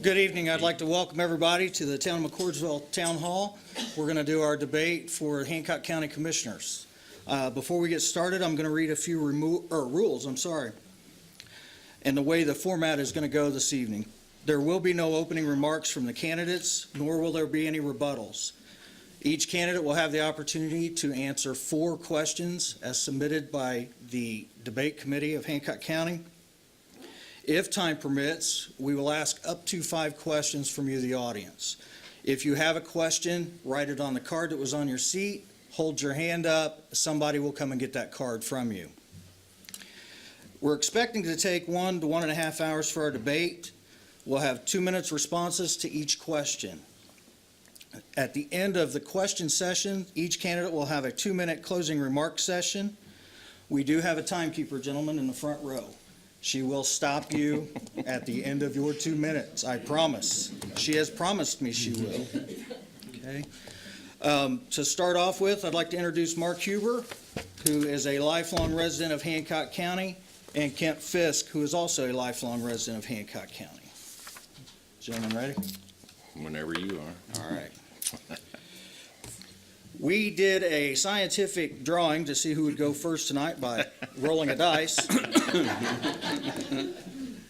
Good evening. I'd like to welcome everybody to the Town of McCordsville Town Hall. We're going to do our debate for Hancock County Commissioners. Before we get started, I'm going to read a few rules. And the way the format is going to go this evening. There will be no opening remarks from the candidates, nor will there be any rebuttals. Each candidate will have the opportunity to answer 4 questions as submitted by the debate committee of Hancock County. If time permits, we will ask up to 5 questions from you, the audience. If you have a question, write it on the card that was on your seat, hold your hand up, somebody will come and get that card from you. We're expecting to take 1 to 1.5 hours for our debate. We'll have 2 minutes responses to each question. At the end of the question session, each candidate will have a 2-minute closing remarks session. We do have a timekeeper, gentlemen, in the front row. She will stop you at the end of your 2 minutes, I promise. She has promised me she will. Okay. To start off with, I'd like to introduce Mark Huber, who is a lifelong resident of Hancock County, and Kent Fisk, who is also a lifelong resident of Hancock County. Gentlemen, ready? Whenever you are. All right. We did a scientific drawing to see who would go first tonight by rolling a dice.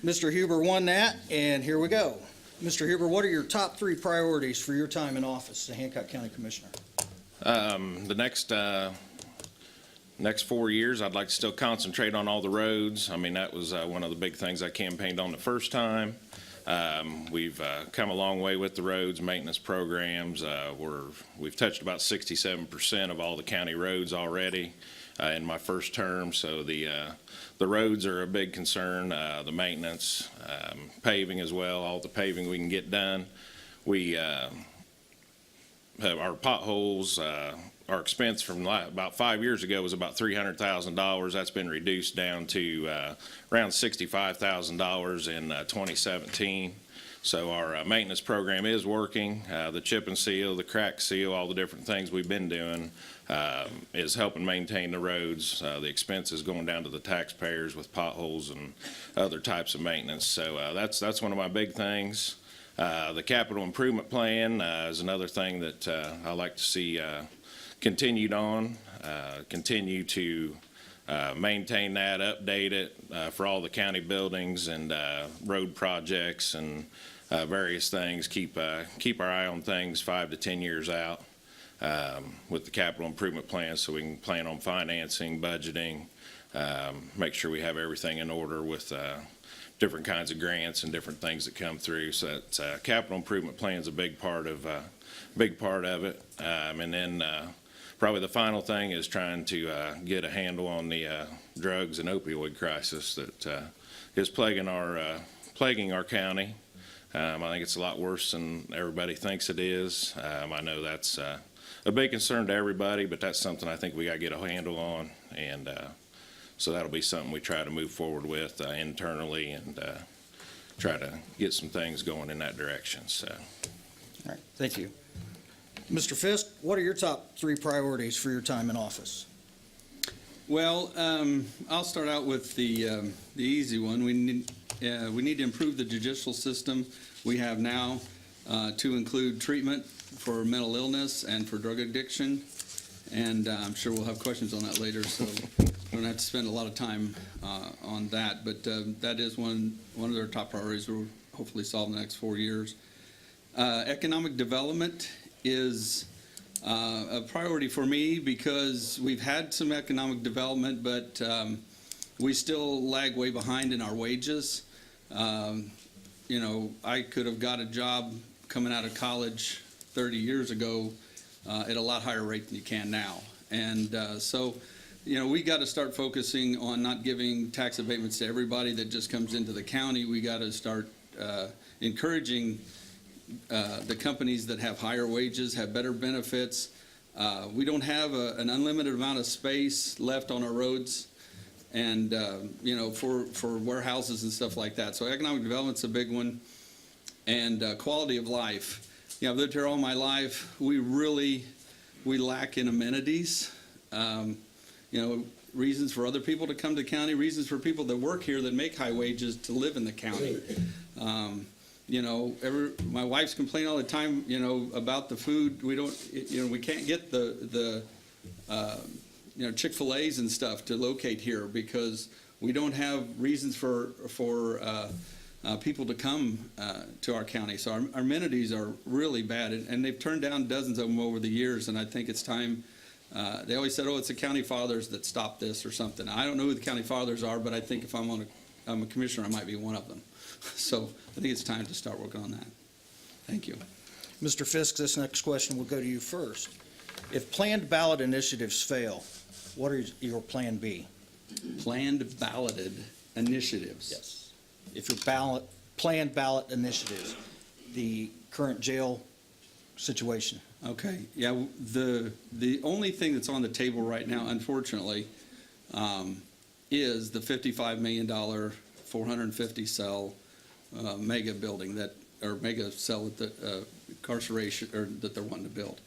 Mr. Huber won that, and here we go. Mr. Huber, what are your top 3 priorities for your time in office as Hancock County Commissioner? The next 4 years, I'd like to still concentrate on all the roads. I mean, that was one of the big things I campaigned on the first time. We've come a long way with the roads, maintenance programs. We've touched about 67% of all the county roads already in my first term. So the roads are a big concern. The maintenance, paving as well. All the paving we can get done. We have our potholes. Our expense from about 5 years ago was about $300,000. That's been reduced down to around $65,000 in 2017. So our maintenance program is working. The chip and seal, the crack seal, all the different things we've been doing is helping maintain the roads. The expense is going down to the taxpayers with potholes and other types of maintenance. So that's one of my big things. The capital improvement plan is another thing that I like to see continued on, continue to maintain that, update it for all the county buildings and road projects and various things. Keep our eye on things 5 to 10 years out with the capital improvement plan, so we can plan on financing, budgeting, make sure we have everything in order with different kinds of grants and different things that come through. So that capital improvement plan is a big part of it, and then. Probably the final thing is trying to get a handle on the drugs and opioid crisis that is plaguing our county. I think it's a lot worse than everybody thinks it is. I know that's a big concern to everybody, but that's something I think we got to get a handle on, and so that'll be something we try to move forward with internally and try to get some things going in that direction. So, all right, thank you. Mr. Fisk, what are your top 3 priorities for your time in office? Well, I'll start out with the easy one. We need to improve the judicial system we have now to include treatment for mental illness and for drug addiction. And I'm sure we'll have questions on that later, so we don't have to spend a lot of time on that. But that is one of their top priorities we'll hopefully solve in the next 4 years. Economic development is a priority for me because we've had some economic development, but we still lag way behind in our wages. You know, I could have got a job coming out of college 30 years ago at a lot higher rate than you can now. And so, you know, we got to start focusing on not giving tax abatements to everybody that just comes into the county. We got to start encouraging the companies that have higher wages, have better benefits. We don't have an unlimited amount of space left on our roads and, you know, for warehouses and stuff like that. So economic development's a big one. And quality of life. You know, I've lived here all my life. We lack in amenities. You know, reasons for other people to come to the county, reasons for people that work here that make high wages to live in the county. You know, my wife's complaining all the time, you know, about the food. We don't, you know, we can't get the you know, Chick-fil-A's and stuff to locate here because we don't have reasons for people to come to our county. So our amenities are really bad, and they've turned down dozens of them over the years, and I think it's time. They always said, oh, it's the county fathers that stopped this or something. I don't know who the county fathers are, but I think if I'm a commissioner, I might be one of them. So I think it's time to start working on that. Think you. Mr. Fisk, this next question will go to you first. If planned ballot initiatives fail, what is your plan B? Planned balloted initiatives. Yes. If your planned ballot initiatives, the current jail situation. Okay, yeah, the only thing that's on the table right now, unfortunately, is the $55 million, 450 cell mega building or mega cell at the incarceration, or that they're wanting to build.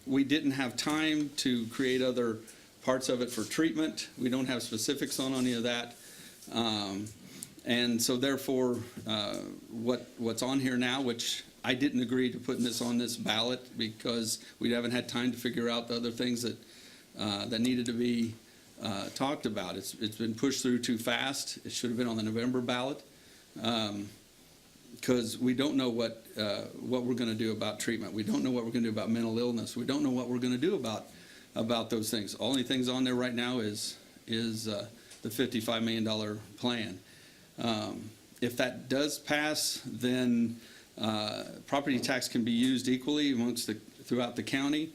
We didn't have time to create other parts of it for treatment. We don't have specifics on any of that. And so therefore, what's on here now, which I didn't agree to putting this on this ballot because we haven't had time to figure out the other things that needed to be talked about. It's been pushed through too fast. It should have been on the November ballot because we don't know what we're going to do about treatment. We don't know what we're going to do about mental illness. We don't know what we're going to do about those things. Only things on there right now is the $55 million plan. If that does pass, then property tax can be used equally throughout the county.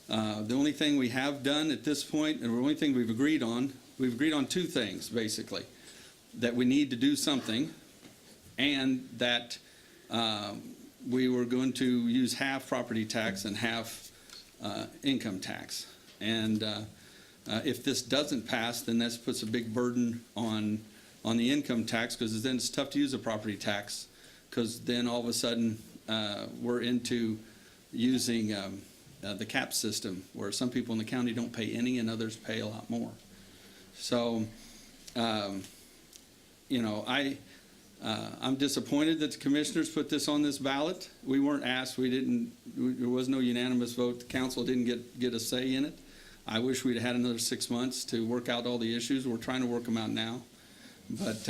The only thing we have done at this point, and the only thing we've agreed on two things, basically. That we need to do something, and that we were going to use half property tax and half income tax. And if this doesn't pass, then that puts a big burden on the income tax, because then it's tough to use a property tax, because then all of a sudden we're into using the cap system, where some people in the county don't pay any and others pay a lot more. So, you know, I'm disappointed that the commissioners put this on this ballot. We weren't asked. There was no unanimous vote. The council didn't get a say in it. I wish we'd had another 6 months to work out all the issues. We're trying to work them out now. But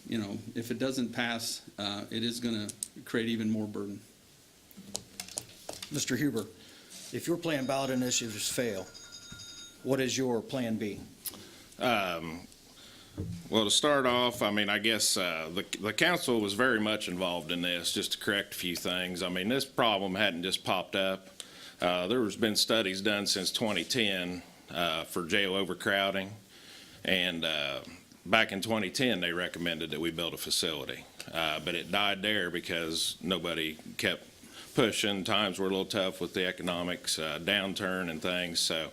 you know, if it doesn't pass, it is going to create even more burden. Mr. Huber, if your planned ballot initiatives fail, what is your plan B? Well, to start off, I mean, I guess the council was very much involved in this, just to correct a few things. I mean, this problem hadn't just popped up. There's been studies done since 2010 for jail overcrowding, and back in 2010, they recommended that we build a facility, but it died there because nobody kept pushing. Times were a little tough with the economics downturn and things, so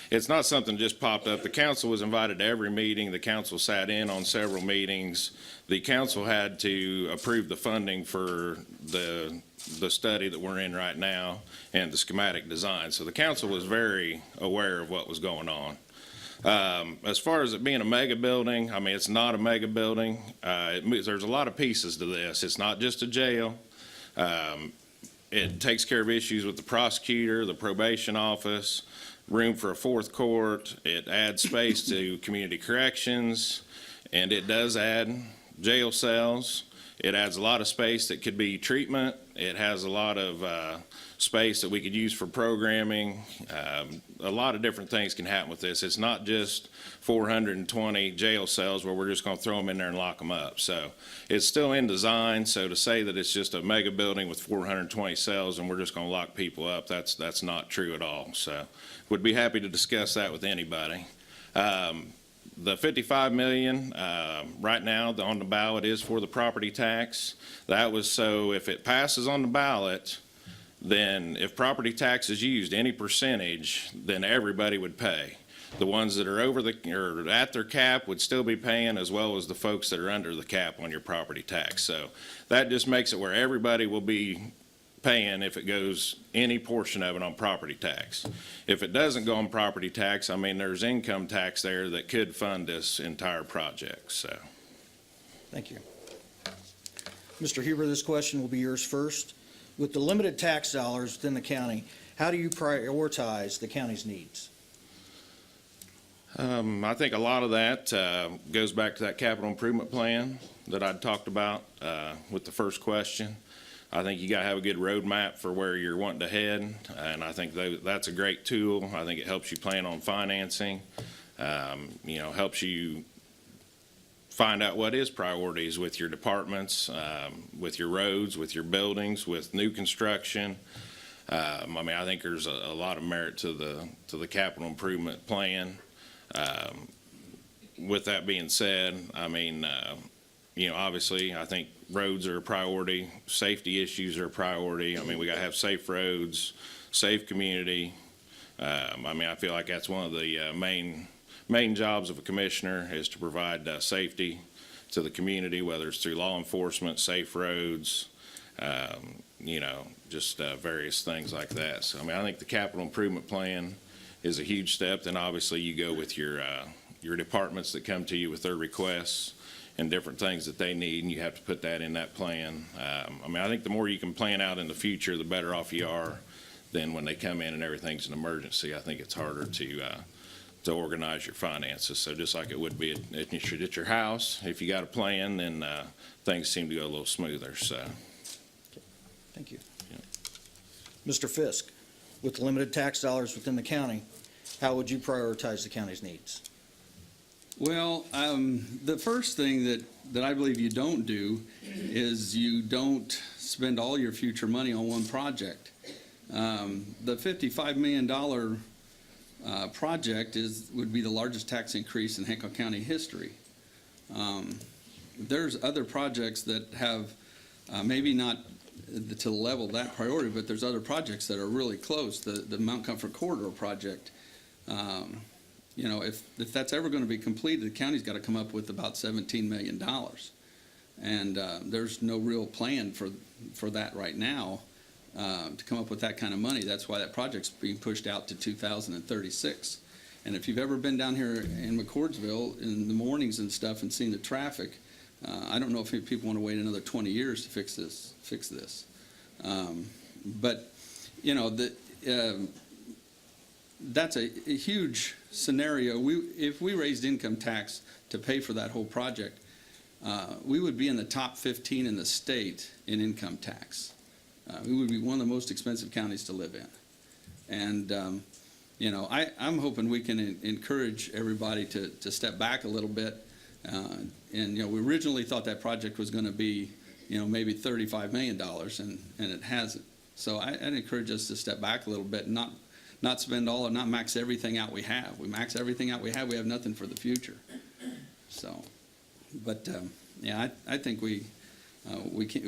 it's not something just popped up. The council was invited to every meeting. The council sat in on several meetings. The council had to approve the funding for the study that we're in right now and the schematic design. So the council was very aware of what was going on. As far as it being a mega building, I mean, it's not a mega building. There's a lot of pieces to this. It's not just a jail. It takes care of issues with the prosecutor, the probation office, room for a fourth court. It adds space to community corrections, and it does add jail cells. It adds a lot of space that could be treatment. It has a lot of space that we could use for programming. A lot of different things can happen with this. It's not just 420 jail cells where we're just going to throw them in there and lock them up. So it's still in design. So to say that it's just a mega building with 420 cells and we're just going to lock people up, that's not true at all. So would be happy to discuss that with anybody. The $55 million right now on the ballot is for the property tax. That was so if it passes on the ballot, then if property tax is used, any percentage, then everybody would pay. The ones that are over or at their cap would still be paying, as well as the folks that are under the cap on your property tax. So that just makes it where everybody will be paying if it goes any portion of it on property tax. If it doesn't go on property tax, I mean, there's income tax there that could fund this entire project. So, Thank you. Mr. Huber, this question will be yours first. With the limited tax dollars within the county, how do you prioritize the county's needs? I think a lot of that goes back to that capital improvement plan that I'd talked about with the first question. I think you got to have a good roadmap for where you're wanting to head, and I think that's a great tool. I think it helps you plan on financing, helps you find out what is priorities with your departments, with your roads, with your buildings, with new construction. I think there's a lot of merit to the capital improvement plan. With that being said, obviously, I think roads are a priority. Safety issues are a priority. We got to have safe roads, safe community. I feel like that's one of the main jobs of a commissioner is to provide safety to the community, whether it's through law enforcement, safe roads, just various things like that. So, I think the capital improvement plan is a huge step. Then obviously you go with your departments that come to you with their requests and different things that they need, and you have to put that in that plan. I think the more you can plan out in the future, the better off you are than when they come in and everything's an emergency. I think it's harder to organize your finances. So just like it would be at your house, if you got a plan, then things seem to go a little smoother. So, Thank you. Mr. Fisk, with limited tax dollars within the county, how would you prioritize the county's needs? Well, the first thing that I believe you don't do is you don't spend all your future money on one project. The $55 million project would be the largest tax increase in Hancock County history. There's other projects that have maybe not to the level of that priority, but there's other projects that are really close. The Mount Comfort Corridor project, if that's ever going to be completed, the county's got to come up with about $17 million. And there's no real plan for that right now to come up with that kind of money. That's why that project's being pushed out to 2036. And if you've ever been down here in McCordsville in the mornings and stuff and seen the traffic, I don't know if people want to wait another 20 years to fix this. But that's a huge scenario. If we raised income tax to pay for that whole project, we would be in the top 15 in the state in income tax. We would be one of the most expensive counties to live in. And, I'm hoping we can encourage everybody to step back a little bit. We originally thought that project was going to be, maybe $35 million, and it hasn't. So I'd encourage us to step back a little bit and not spend all or not max everything out we have. We max everything out we have nothing for the future. So, but I think we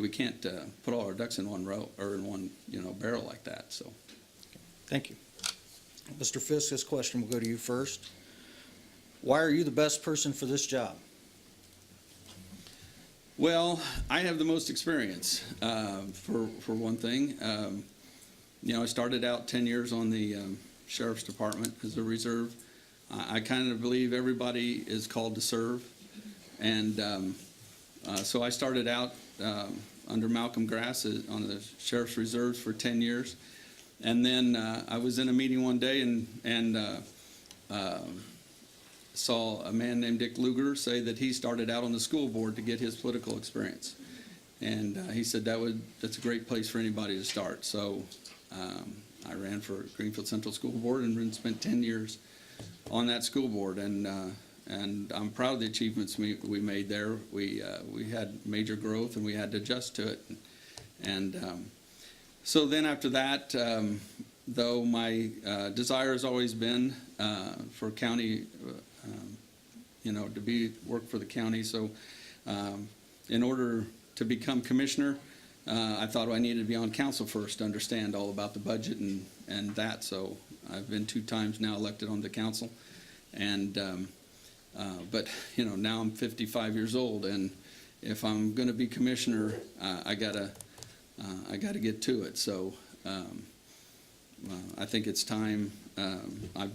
can't put all our ducks in one row or in one barrel like that. So, Thank you. Mr. Fisk, this question will go to you first. Why are you the best person for this job? Well, I have the most experience, for one thing. I started out 10 years on the Sheriff's Department as a reserve. I kind of believe everybody is called to serve. And so I started out under Malcolm Grass on the Sheriff's Reserves for 10 years. And then I was in a meeting one day and saw a man named Dick Lugar say that he started out on the school board to get his political experience. And he said that's a great place for anybody to start. So I ran for Greenfield Central School Board and spent 10 years on that school board. And I'm proud of the achievements we made there. We had major growth and we had to adjust to it. And so then after that, though, my desire has always been for county, to work for the county. So in order to become commissioner, I thought I needed to be on council first to understand all about the budget and that. So I've been 2 times now elected on the council. And but now I'm 55 years old, and if I'm going to be commissioner, I gotta get to it. So I think it's time. I've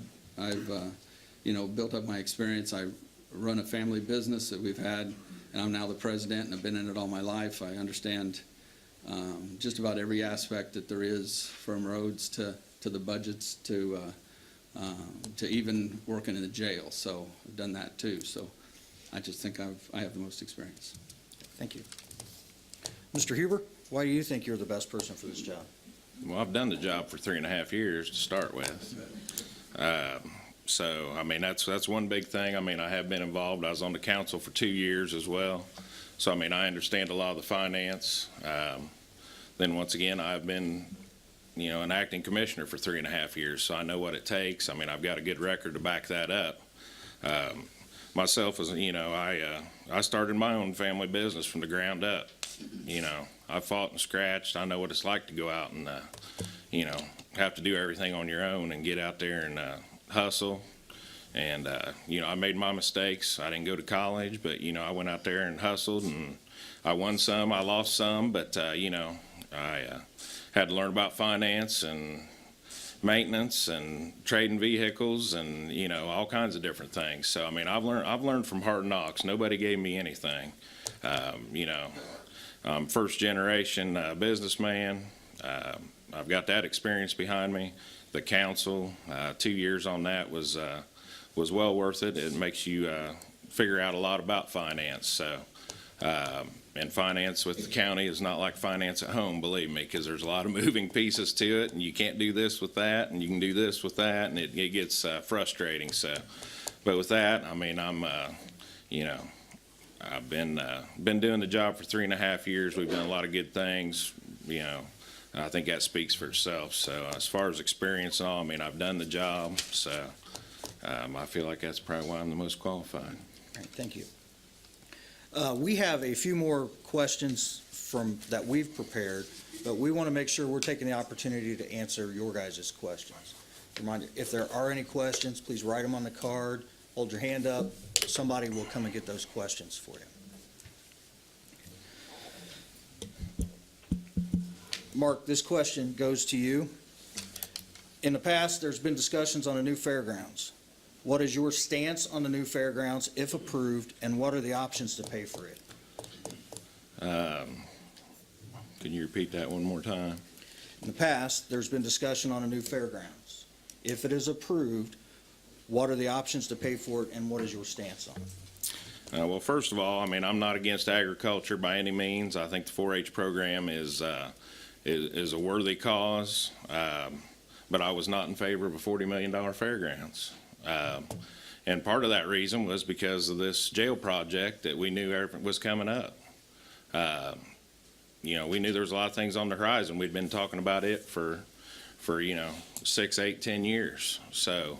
built up my experience. I run a family business that we've had and I'm now the president, and I've been in it all my life. I understand just about every aspect that there is, from roads to the budgets to even working in the jail. So I've done that too. So I just think I have the most experience. Thank you. Mr. Huber, why do you think you're the best person for this job? Well, I've done the job for 3.5 years to start with. So, I mean, that's one big thing. I mean, I have been involved. I was on the council for 2 years as well. So, I mean, I understand a lot of the finance. Then once again, I've been, an acting commissioner for 3.5 years, so I know what it takes. I mean, I've got a good record to back that up. Myself, as I started my own family business from the ground up. I fought and scratched. I know what it's like to go out and, have to do everything on your own and get out there and hustle. And, I made my mistakes. I didn't go to college, but, I went out there and hustled, and I won some, I lost some, but, I had to learn about finance and maintenance and trading vehicles and, all kinds of different things. So, I mean, I've learned from hard knocks. Nobody gave me anything. I'm first generation businessman. I've got that experience behind me. The council, 2 years on that was well worth it. It makes you figure out a lot about finance. So, and finance with the county is not like finance at home, believe me, because there's a lot of moving pieces to it, and you can't do this with that, and you can do this with that, and it gets frustrating. So, but with that, I mean, I've been doing the job for 3.5 years. We've done a lot of good things. I think that speaks for itself. So as far as experience and all, I mean, I've done the job. So I feel like that's probably why I'm the most qualified. All right, thank you. We have a few more questions that we've prepared, but we want to make sure we're taking the opportunity to answer your guys' questions. Reminder, if there are any questions, please write them on the card, hold your hand up. Somebody will come and get those questions for you. Mark, this question goes to you. In the past, there's been discussions on a new fairgrounds. What is your stance on the new fairgrounds, if approved, and what are the options to pay for it? Can you repeat that one more time? In the past, there's been discussion on a new fairgrounds. If it is approved, what are the options to pay for it, and what is your stance on it? Well, first of all, I mean, I'm not against agriculture by any means. I think the 4-H program is a worthy cause, but I was not in favor of a $40 million fairgrounds. And part of that reason was because of this jail project that we knew was coming up. We knew there was a lot of things on the horizon. We'd been talking about it for 6, 8, 10 years. So,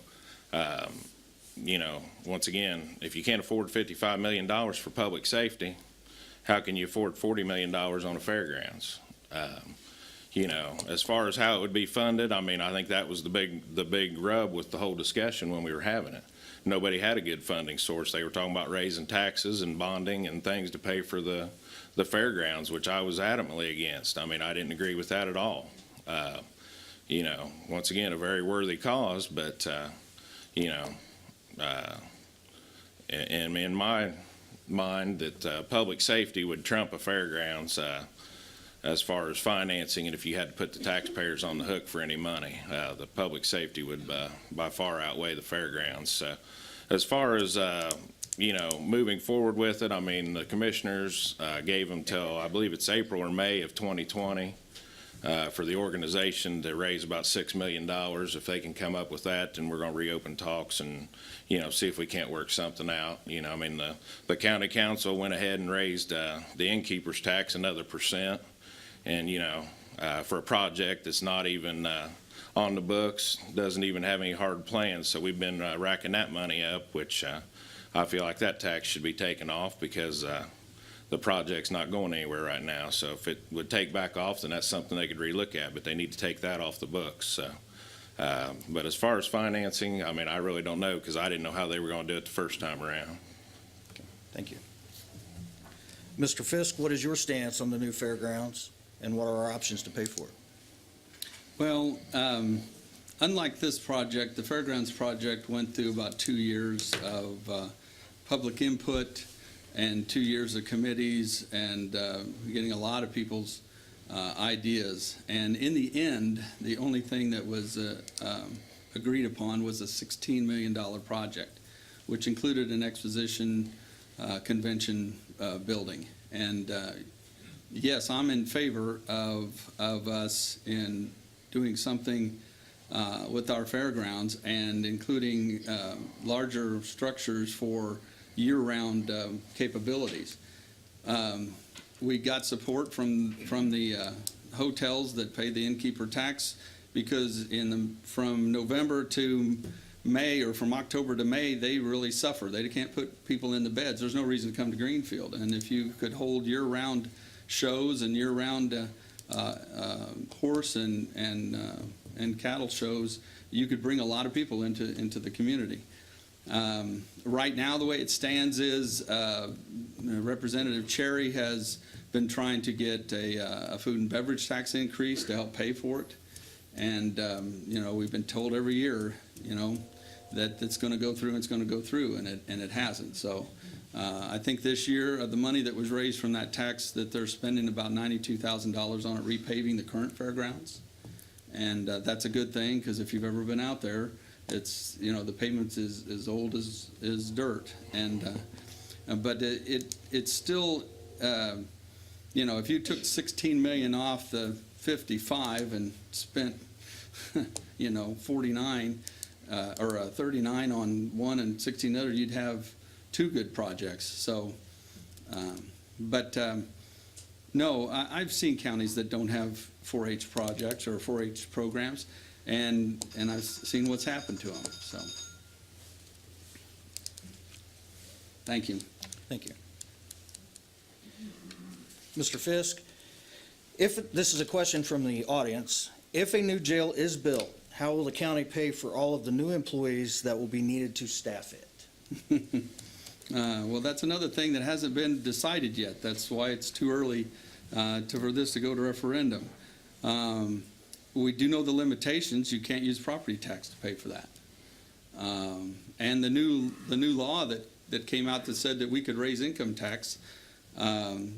once again, if you can't afford $55 million for public safety, how can you afford $40 million on a fairgrounds? As far as how it would be funded, I mean, I think that was the big rub with the whole discussion when we were having it. Nobody had a good funding source. They were talking about raising taxes and bonding and things to pay for the fairgrounds, which I was adamantly against. I mean, I didn't agree with that at all. Once again, a very worthy cause, but, and in my mind that public safety would trump a fairgrounds as far as financing, and if you had to put the taxpayers on the hook for any money, the public safety would by far outweigh the fairgrounds. So as far as, moving forward with it, I mean, the commissioners gave them till, I believe it's April or May of 2020 for the organization to raise about $6 million. If they can come up with that, then we're going to reopen talks and, see if we can't work something out. I mean, the county council went ahead and raised the innkeeper's tax another %. And, for a project that's not even on the books, doesn't even have any hard plans. So we've been racking that money up, which I feel like that tax should be taken off because the project's not going anywhere right now. So if it would take back off, then that's something they could relook at, but they need to take that off the books. So, but as far as financing, I mean, I really don't know because I didn't know how they were going to do it the first time around. Thank you. Mr. Fisk, what is your stance on the new fairgrounds, and what are our options to pay for it? Well, unlike this project, the fairgrounds project went through about 2 years of public input and 2 years of committees, and getting a lot of people's ideas. And in the end, the only thing that was agreed upon was a $16 million project, which included an exposition convention building. And yes, I'm in favor of us in doing something with our fairgrounds and including larger structures for year-round capabilities. We got support from the hotels that pay the innkeeper tax, because from November to May, or from October to May, they really suffer. They can't put people in the beds. There's no reason to come to Greenfield. And if you could hold year-round shows and year-round horse and cattle shows, you could bring a lot of people into the community. Right now, the way it stands is Representative Cherry has been trying to get a food and beverage tax increase to help pay for it. And, we've been told every year, that it's going to go through and it's going to go through, and it hasn't. So I think this year, the money that was raised from that tax, that they're spending about $92,000 on it, repaving the current fairgrounds. And that's a good thing, because if you've ever been out there, it's, the pavement's as old as dirt. And but it's still, if you took 16 million off the 55 and spent 49 or 39 on one and 16 other, you'd have two good projects. So no, I've seen counties that don't have 4-H projects or 4-H programs, and I've seen what's happened to them. So thank you. Thank you. Mr. Fisk, this is a question from the audience. If a new jail is built, how will the county pay for all of the new employees that will be needed to staff it? Well, that's another thing that hasn't been decided yet. That's why it's too early for this to go to referendum. We do know the limitations. You can't use property tax to pay for that. And the new law that came out that said that we could raise income tax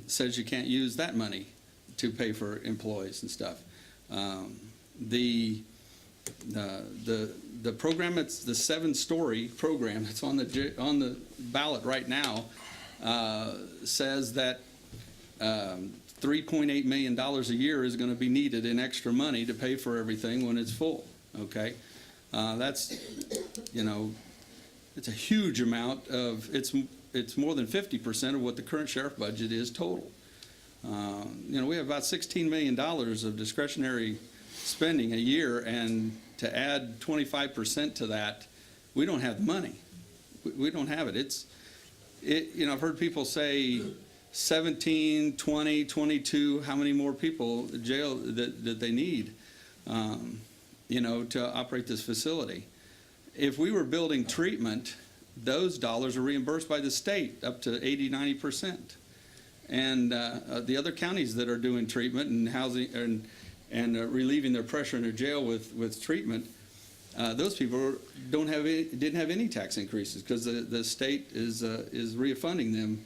says you can't use that money to pay for employees and stuff. The program, it's the 7-story program that's on the ballot right now, says that $3.8 million a year is going to be needed in extra money to pay for everything when it's full. Okay, that's it's a huge amount of it's more than 50% of what the current sheriff budget is total. We have about $16 million of discretionary spending a year, and to add 25% to that, we don't have the money. We don't have it. I've heard people say 17, 20, 22, how many more people jail that they need, to operate this facility. If we were building treatment, those dollars are reimbursed by the state up to 80, 90%. And the other counties that are doing treatment and housing and relieving their pressure in their jail with treatment, those people didn't have any tax increases, because the state is refunding them.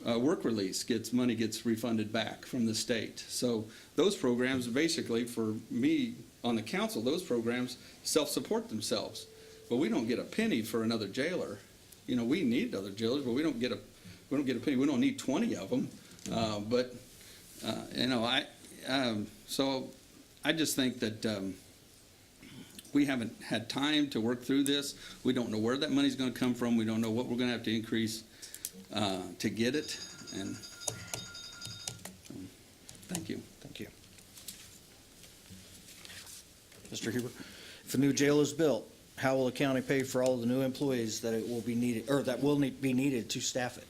Work release money gets refunded back from the state. So those programs, basically, for me on the council, those programs self-support themselves. But we don't get a penny for another jailer. We need other jailers, but we don't get a penny. We don't need 20 of them. So I just think that we haven't had time to work through this. We don't know where that money's going to come from. We don't know what we're going to have to increase to get it. And thank you. Thank you. Mr. Huber, if a new jail is built, how will the county pay for all of the new employees that will be needed to staff it?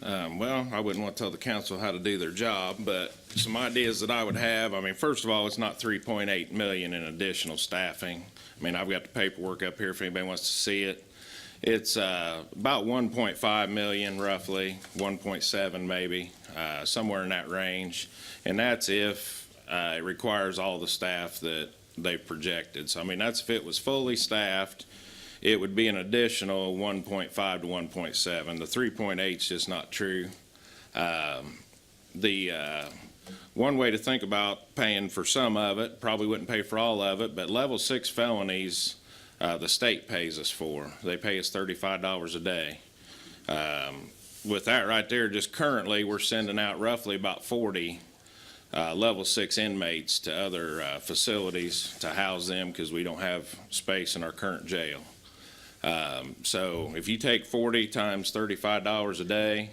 Well, I wouldn't want to tell the council how to do their job, but some ideas that I would have, first of all, it's not $3.8 million in additional staffing. I've got the paperwork up here if anybody wants to see it. It's about $1.5 million, roughly, 1.7 maybe, somewhere in that range. And that's if it requires all the staff that they've projected. So, that's if it was fully staffed. it would be an additional 1.5 to 1.7. The 3.8 is just not true. One way to think about paying for some of it, probably wouldn't pay for all of it, but level 6 felonies, the state pays us for. They pay us $35 a day. With that right there, just currently, we're sending out roughly about 40 level 6 inmates to other facilities to house them because we don't have space in our current jail. So if you take 40 times $35 a day,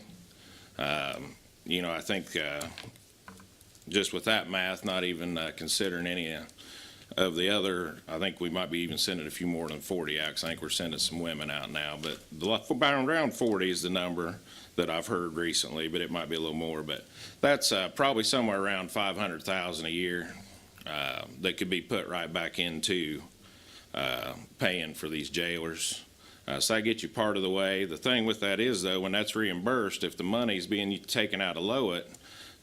I think just with that math, not even considering any of the other, I think we might be even sending a few more than 40 out, 'cause I think we're sending some women out now. But around 40 is the number that I've heard recently, but it might be a little more. But that's probably somewhere around $500,000 a year that could be put right back into paying for these jailers. So that gets you part of the way. The thing with that is, though, when that's reimbursed, if the money's being taken out of Lowett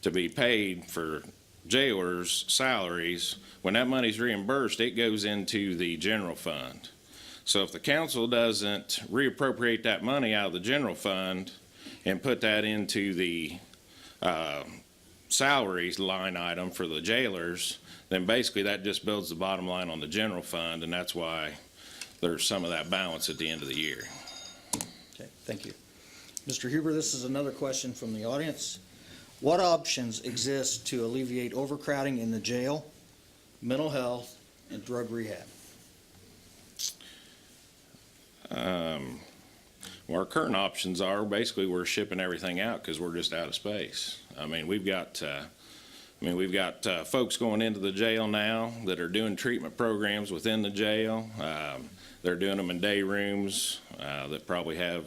to be paid for jailers' salaries, when that money's reimbursed, it goes into the general fund. So if the council doesn't reappropriate that money out of the general fund and put that into the salaries line item for the jailers, then basically that just builds the bottom line on the general fund, and that's why there's some of that balance at the end of the year. Okay, thank you. Mr. Huber, this is another question from the audience. What options exist to alleviate overcrowding in the jail, mental health, and drug rehab? Well, our current options are basically we're shipping everything out because we're just out of space. I mean, we've got folks going into the jail now that are doing treatment programs within the jail. They're doing them in day rooms that probably have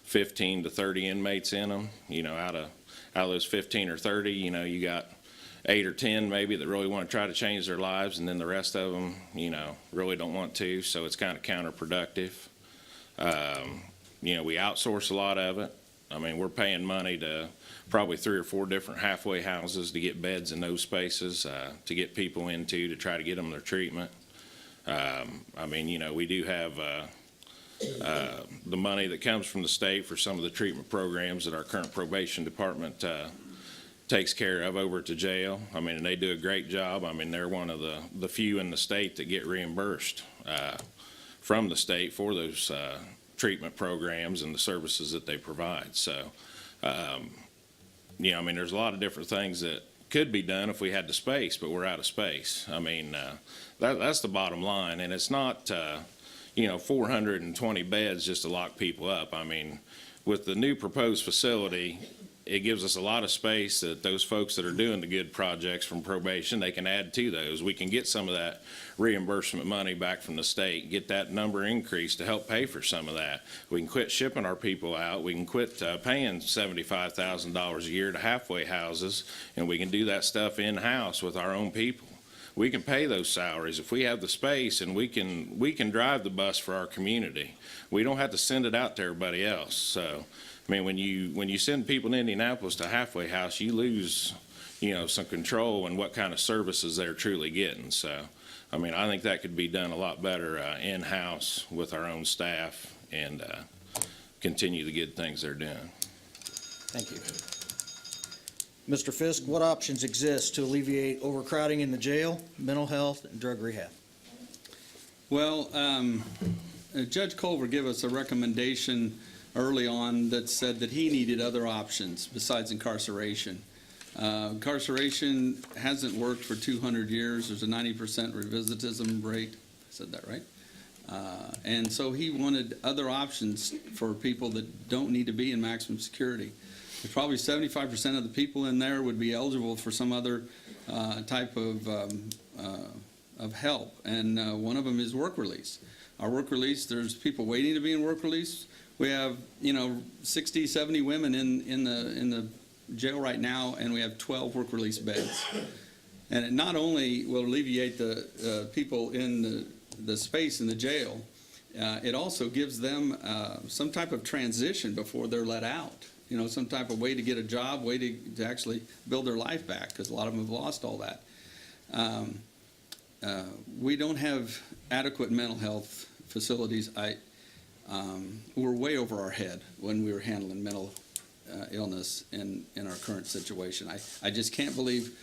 15 to 30 inmates in them. Out of those 15 or 30, you got 8 or 10 maybe that really want to try to change their lives, and then the rest of them, really don't want to, so it's kind of counterproductive. We outsource a lot of it. I mean, we're paying money to probably 3 or 4 different halfway houses to get beds in those spaces to get people into to try to get them their treatment. We do have the money that comes from the state for some of the treatment programs that our current probation department takes care of over at the jail. And they do a great job. They're one of the few in the state that get reimbursed from the state for those treatment programs and the services that they provide. So, there's a lot of different things that could be done if we had the space, but we're out of space. That's the bottom line, and it's not 420 beds just to lock people up. With the new proposed facility, it gives us a lot of space that those folks that are doing the good projects from probation, they can add to those. We can get some of that reimbursement money back from the state, get that number increased to help pay for some of that. We can quit shipping our people out. We can quit paying $75,000 a year to halfway houses, and we can do that stuff in-house with our own people. We can pay those salaries if we have the space, and we can drive the bus for our community. We don't have to send it out to everybody else. So, when you send people to Indianapolis to a halfway house, you lose, some control in what kind of services they're truly getting. So, I think that could be done a lot better in-house with our own staff and continue the good things they're doing. Thank you. Mr. Fisk, what options exist to alleviate overcrowding in the jail, mental health, and drug rehab? Well, Judge Culver gave us a recommendation early on that said that he needed other options besides incarceration. Incarceration hasn't worked for 200 years. There's a 90% recidivism rate. I said that right? And so he wanted other options for people that don't need to be in maximum security. There's probably 75% of the people in there would be eligible for some other type of help, and one of them is work release. Our work release, there's people waiting to be in work release. We have 60, 70 women in the jail right now, and we have 12 work release beds. And it not only will alleviate the people in the space in the jail, it also gives them some type of transition before they're let out. Some type of way to get a job, way to actually build their life back, because a lot of them have lost all that. We don't have adequate mental health facilities. we're way over our head when we were handling mental illness in our current situation. I just can't believe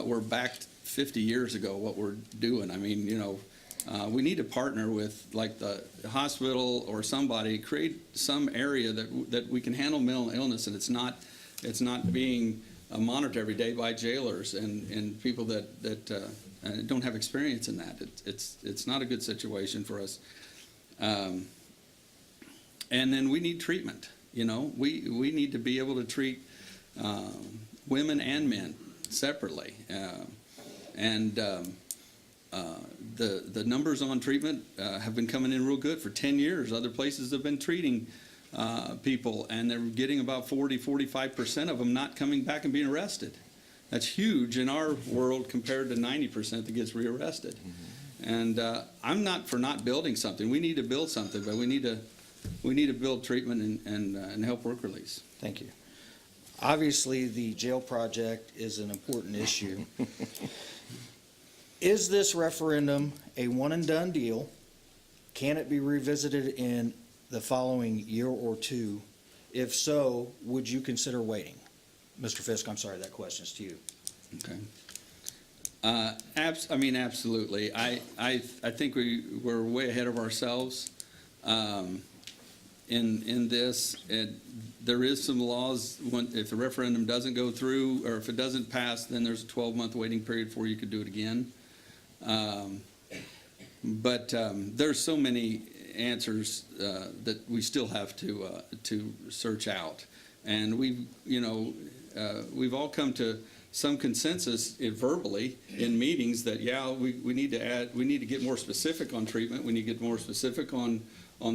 we're back 50 years ago what we're doing. I mean, we need to partner with like the hospital or somebody, create some area that we can handle mental illness, and it's not being monitored every day by jailers and people that don't have experience in that. It's not a good situation for us. And then we need treatment. We need to be able to treat women and men separately. The numbers on treatment have been coming in real good for 10 years. Other places have been treating people, and they're getting about 45% of them not coming back and being arrested. That's huge in our world compared to 90% that gets rearrested. Mm-hmm. And I'm not for not building something. We need to build something, but we need to build treatment and help work release. Thank you. Obviously, the jail project is an important issue. Is this referendum a one-and-done deal? Can it be revisited in the following year or two? If so, would you consider waiting? Mr. Fisk, I'm sorry, that question's to you. Okay. Absolutely. I think we're way ahead of ourselves in this. There is some laws. If the referendum doesn't go through, or if it doesn't pass, then there's a 12-month waiting period before you could do it again. But there's so many answers that we still have to search out, and we've all come to some consensus verbally in meetings that we need to get more specific on treatment. We need to get more specific on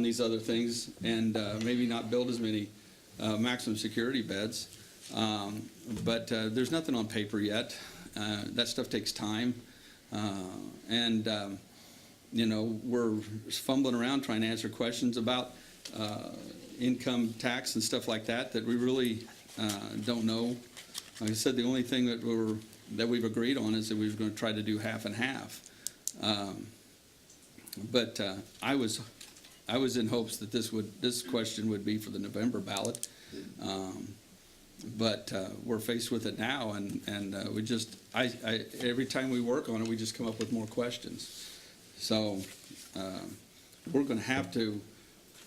these other things, and maybe not build as many maximum security beds. But there's nothing on paper yet. That stuff takes time. We're fumbling around trying to answer questions about income tax and stuff like that we really don't know. Like I said, the only thing that we've agreed on is that we were going to try to do half and half. But I was in hopes that this question would be for the November ballot. But we're faced with it now, and every time we work on it, we just come up with more questions. So we're going to have to,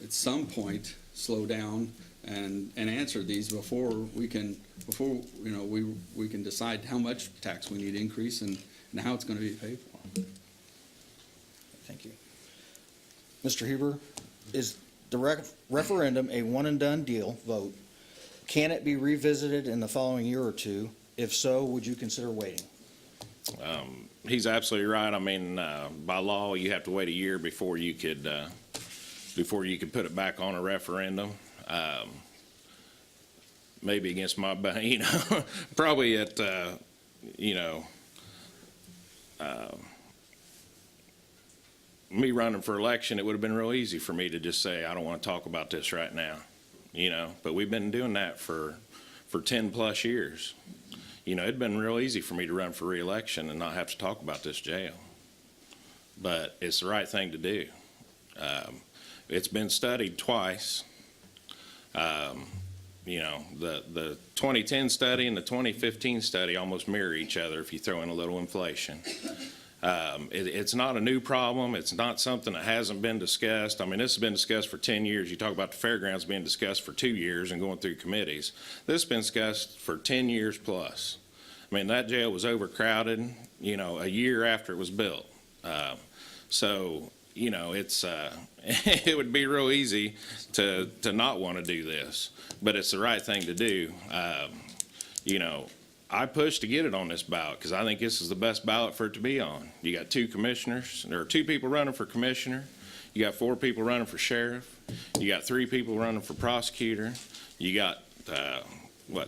at some point, slow down and answer these before we can decide how much tax we need to increase and how it's going to be paid for. Thank you. Mr. Huber, is the referendum a one-and-done deal vote? Can it be revisited in the following year or two? If so, would you consider waiting? He's absolutely right. I mean, by law, you have to wait a year before you could put it back on a referendum. Maybe against my, probably at, me running for election, it would have been real easy for me to just say, I don't want to talk about this right now, but we've been doing that for 10 plus years. It'd been real easy for me to run for re-election and not have to talk about this jail. But it's the right thing to do. It's been studied twice. The 2010 study and the 2015 study almost mirror each other if you throw in a little inflation. It's not a new problem. It's not something that hasn't been discussed. I mean, this has been discussed for 10 years. You talk about the fairgrounds being discussed for 2 years and going through committees. This has been discussed for 10 years plus. I mean, that jail was overcrowded, a year after it was built. It's it would be real easy to not want to do this, but it's the right thing to do. I pushed to get it on this ballot because I think this is the best ballot for it to be on. You got 2 commissioners. There are 2 people running for commissioner. You got 4 people running for sheriff. You got 3 people running for prosecutor. You got,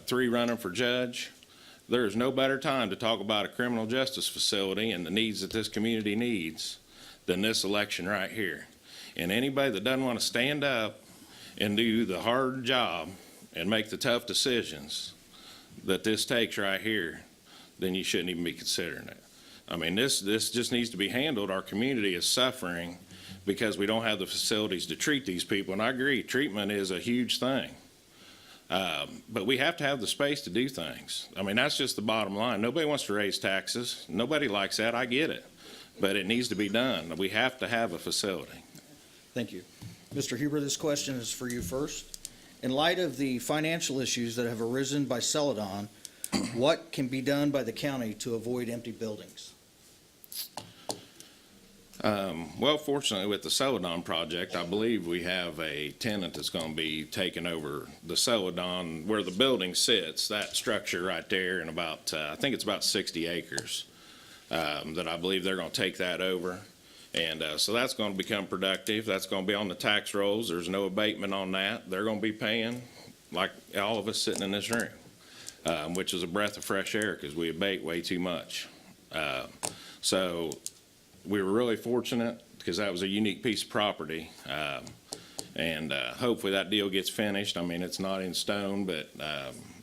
3 running for judge. There is no better time to talk about a criminal justice facility and the needs that this community needs than this election right here. And anybody that doesn't want to stand up and do the hard job and make the tough decisions that this takes right here, then you shouldn't even be considering it. I mean, this just needs to be handled. Our community is suffering, because we don't have the facilities to treat these people. And I agree, treatment is a huge thing. But we have to have the space to do things. I mean, that's just the bottom line. Nobody wants to raise taxes. Nobody likes that. I get it. But it needs to be done. We have to have a facility. Thank you. Mr. Huber, this question is for you first. In light of the financial issues that have arisen by Celadon, what can be done by the county to avoid empty buildings? Well, fortunately, with the Celadon project, I believe we have a tenant that's going to be taking over the Celadon, where the building sits, that structure right there, in about, I think it's about 60 acres, that I believe they're going to take that over. And so that's going to become productive. That's going to be on the tax rolls. There's no abatement on that. They're going to be paying like all of us sitting in this room, which is a breath of fresh air because we abate way too much. So we were really fortunate because that was a unique piece of property. And hopefully that deal gets finished. I mean, it's not in stone, but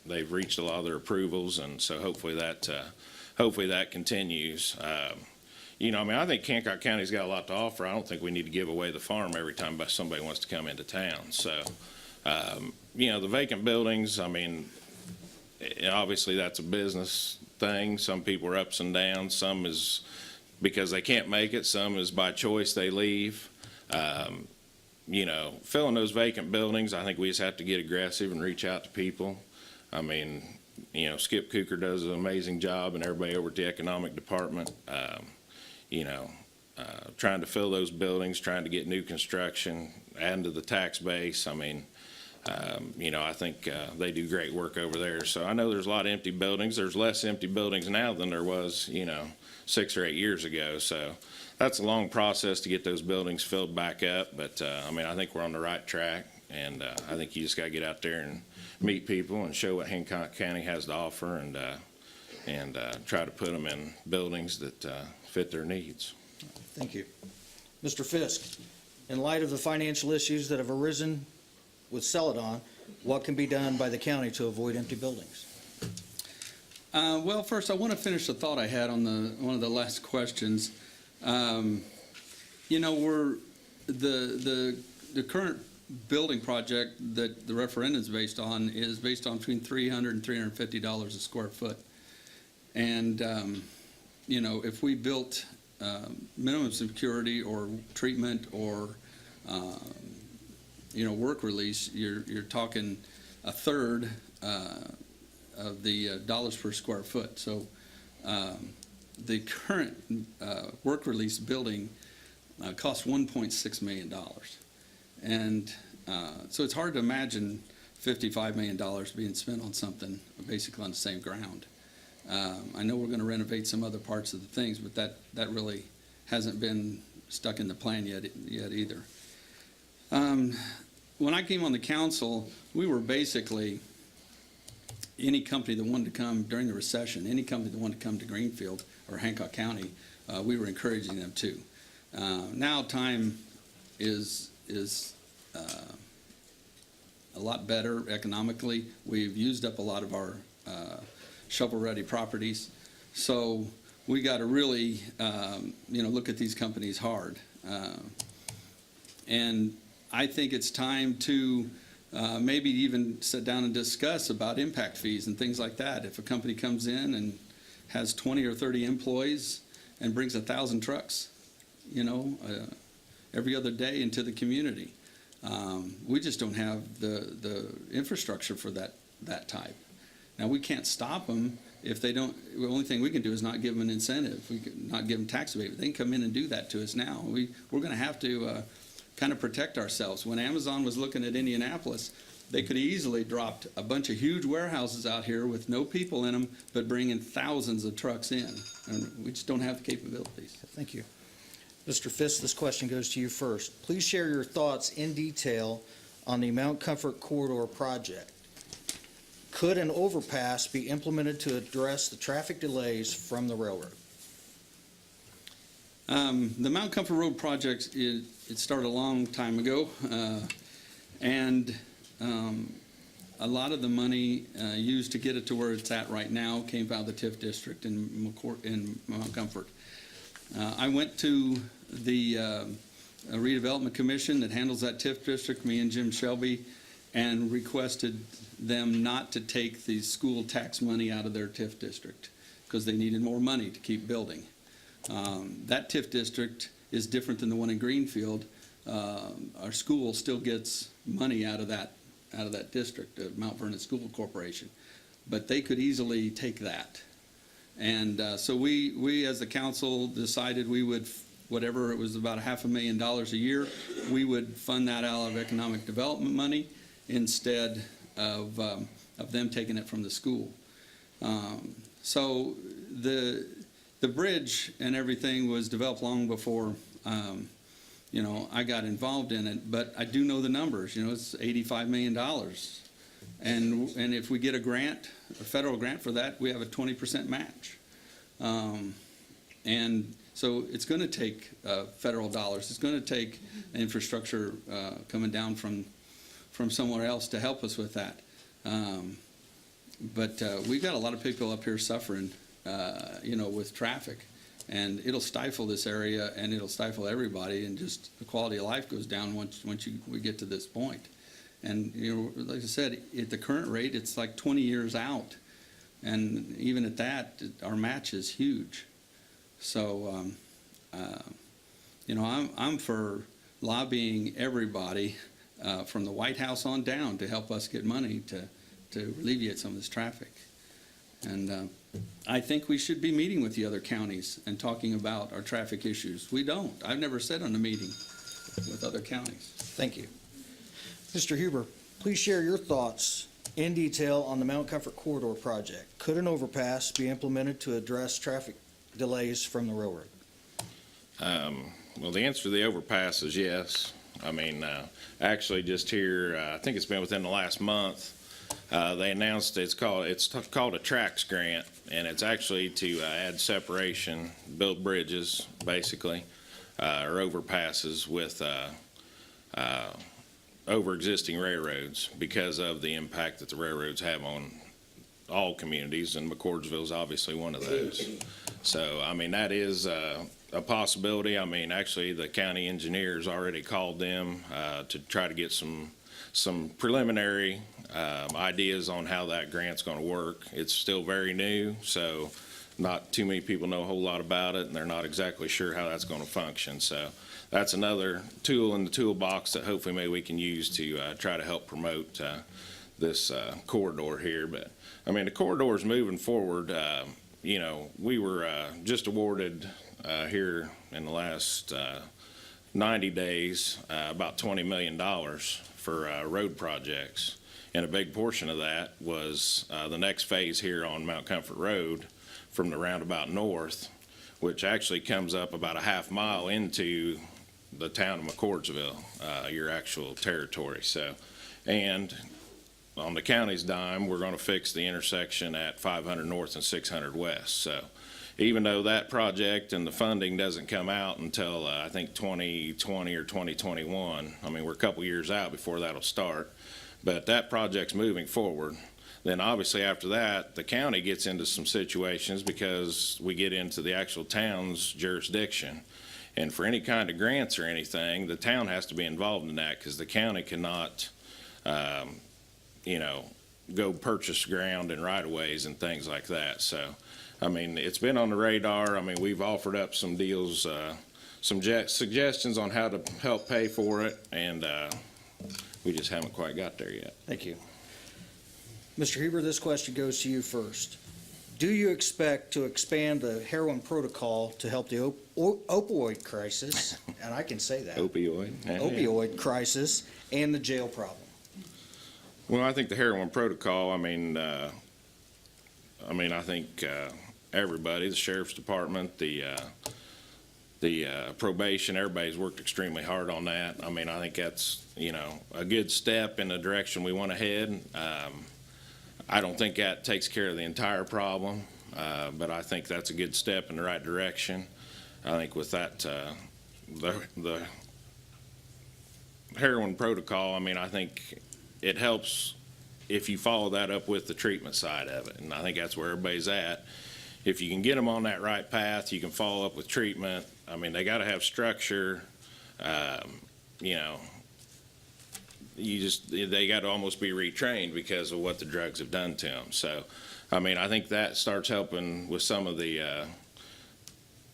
they've reached a lot of their approvals. And so hopefully that continues. You know, I mean, I think Hancock County's got a lot to offer. I don't think we need to give away the farm every time somebody wants to come into town. So, you know, the vacant buildings, I mean, obviously that's a business thing. Some people are ups and downs. Some is because they can't make it. Some is by choice they leave. You know, filling those vacant buildings, I think we just have to get aggressive and reach out to people. I mean, you know, Skip Cooker does an amazing job, and everybody over at the economic department. You know, trying to fill those buildings, trying to get new construction, adding to the tax base. I mean, you know, I think they do great work over there. So I know there's a lot of empty buildings. There's less empty buildings now than there was, you know, 6 or 8 years ago. So that's a long process to get those buildings filled back up. But, I mean, I think we're on the right track. And I think you just got to get out there and meet people and show what Hancock County has to offer and try to put them in buildings that fit their needs. Thank you. Mr. Fisk, in light of the financial issues that have arisen with Celadon, what can be done by the county to avoid empty buildings? Well, first, I want to finish the thought I had on one of the last questions. You know, the current building project that the referendum is based on between $300 and $350 a square foot. And, you know, if we built minimum security or treatment or, you know, work release, you're talking a third of the dollars per square foot. So the current work release building costs $1.6 million. And so it's hard to imagine $55 million being spent on something basically on the same ground. I know we're going to renovate some other parts of the things, but that really hasn't been stuck in the plan yet either. When I came on the council, we were basically any company that wanted to come during the recession, any company that wanted to come to Greenfield or Hancock County, we were encouraging them to. Now time is a lot better economically. We've used up a lot of our shovel-ready properties, so we got to really, you know, look at these companies hard. And I think it's time to maybe even sit down and discuss about impact fees and things like that. If a company comes in and has 20 or 30 employees and brings 1,000 trucks, you know, every other day into the community, we just don't have the infrastructure for that type. Now, we can't stop them if they don't. The only thing we can do is not give them an incentive. We can not give them tax abatement. They can come in and do that to us now. We're going to have to kind of protect ourselves. When Amazon was looking at Indianapolis, they could easily dropped a bunch of huge warehouses out here with no people in them, but bringing thousands of trucks in. And we just don't have the capabilities. Thank you. Mr. Fisk, this question goes to you first. Please share your thoughts in detail on the Mount Comfort Corridor project. Could an overpass be implemented to address the traffic delays from the railroad? The Mount Comfort Road project, it started a long time ago, and a lot of the money used to get it to where it's at right now came out of the TIF district in Mount Comfort. I went to the redevelopment commission that handles that TIF district, me and Jim Shelby, and requested them not to take the school tax money out of their TIF district because they needed more money to keep building. That TIF district is different than the one in Greenfield. Our school still gets money out of that district, Mount Vernon School Corporation, but they could easily take that. And so we as the council decided we would, whatever it was, about $500,000 a year, we would fund that out of economic development money instead of them taking it from the school. So the bridge and everything was developed long before I got involved in it, but I do know the numbers. It's $85 million. And if we get a grant, a federal grant for that, we have a 20% match. And so it's going to take federal dollars. It's going to take infrastructure coming down from somewhere else to help us with that. But we've got a lot of people up here suffering, with traffic. And it'll stifle this area, and it'll stifle everybody, and just the quality of life goes down once we get to this point. And like I said, at the current rate, it's like 20 years out, and even at that, our match is huge. So, I'm for lobbying everybody from the White House on down to help us get money to alleviate some of this traffic. And I think we should be meeting with the other counties and talking about our traffic issues. We don't. I've never sat on a meeting with other counties. Thank you. Mr. Huber, please share your thoughts in detail on the Mount Comfort Corridor project. Could an overpass be implemented to address traffic delays from the railroad? Well, the answer to the overpass is yes. I mean, actually just here, I think it's been within the last month, they announced it's called a TRAX grant, and it's actually to add separation, build bridges, basically, or overpasses with over existing railroads because of the impact that the railroads have on all communities, and McCordsville is obviously one of those. So, I mean, that is a possibility. I mean, actually, the county engineers already called them to try to get some preliminary ideas on how that grant's going to work. It's still very new, so not too many people know a whole lot about it, and they're not exactly sure how that's going to function. So that's another tool in the toolbox that hopefully maybe we can use to try to help promote this corridor here. But I mean, the corridor is moving forward. We were just awarded here in the last 90 days about $20 million for road projects. And a big portion of that was the next phase here on Mount Comfort Road from the roundabout north, which actually comes up about a half mile into the town of McCordsville, your actual territory. So, and on the county's dime, we're going to fix the intersection at 500 North and 600 West. So even though that project and the funding doesn't come out until I think 2020 or 2021, I mean, we're a couple years out before that'll start. But that project's moving forward. Then obviously after that, the county gets into some situations because we get into the actual town's jurisdiction. And for any kind of grants or anything, the town has to be involved in that because the county cannot, go purchase ground and right-of-ways and things like that. So, I mean, it's been on the radar. I mean, we've offered up some deals, some suggestions on how to help pay for it, and we just haven't quite got there yet. Thank you. Mr. Huber, this question goes to you first. Do you expect to expand the heroin protocol to help the opioid crisis, and I can say that, opioid crisis, and the jail problem? Well, I think the heroin protocol, I think everybody, the sheriff's department, the probation, everybody's worked extremely hard on that. I mean, I think that's, a good step in the direction we want to head. I don't think that takes care of the entire problem, but I think that's a good step in the right direction. I think with that, the heroin protocol, I mean, I think it helps if you follow that up with the treatment side of it, and I think that's where everybody's at. If you can get them on that right path, you can follow up with treatment. I mean, they got to have structure you know, they got to almost be retrained because of what the drugs have done to them. So, I mean, I think that starts helping with some of the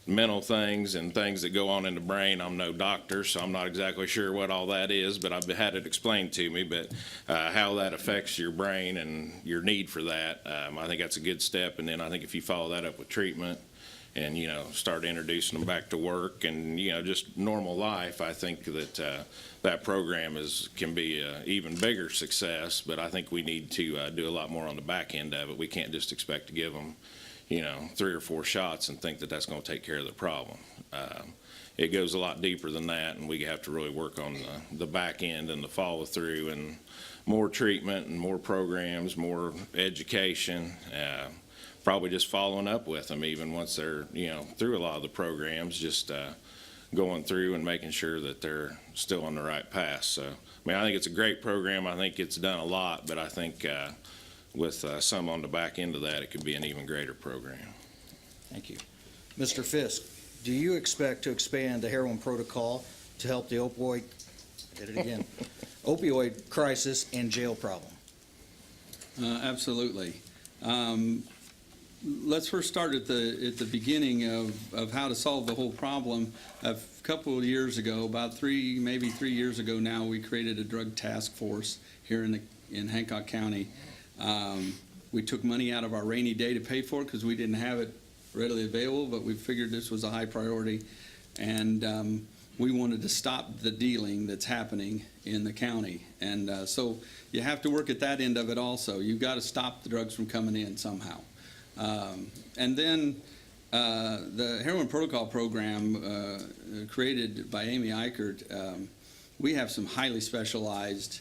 mental things and things that go on in the brain. I'm no doctor, so I'm not exactly sure what all that is, but I've had it explained to me. But how that affects your brain and your need for that, I think that's a good step. And then I think if you follow that up with treatment and, you know, start introducing them back to work and, you know, just normal life, I think that that program can be an even bigger success. But I think we need to do a lot more on the back end of it. We can't just expect to give them, you know, 3 or 4 shots and think that that's going to take care of the problem. It goes a lot deeper than that, and we have to really work on the back end and the follow through and more treatment and more programs, more education, probably just following up with them even once they're, you know, through a lot of the programs, just going through and making sure that they're still on the right path. So, I mean, I think it's a great program. I think it's done a lot, but I think with some on the back end of that, it could be an even greater program. Thank you. Mr. Fisk, do you expect to expand the heroin protocol to help the opioid crisis and jail problem? Absolutely. Let's first start at the beginning of how to solve the whole problem. A couple of years ago, about maybe 3 years ago now, we created a drug task force here in Hancock County. We took money out of our rainy day to pay for it because we didn't have it readily available, but we figured this was a high priority, and we wanted to stop the dealing that's happening in the county. And so you have to work at that end of it also. You've got to stop the drugs from coming in somehow. And then the heroin protocol program created by Amy Eichert, we have some highly specialized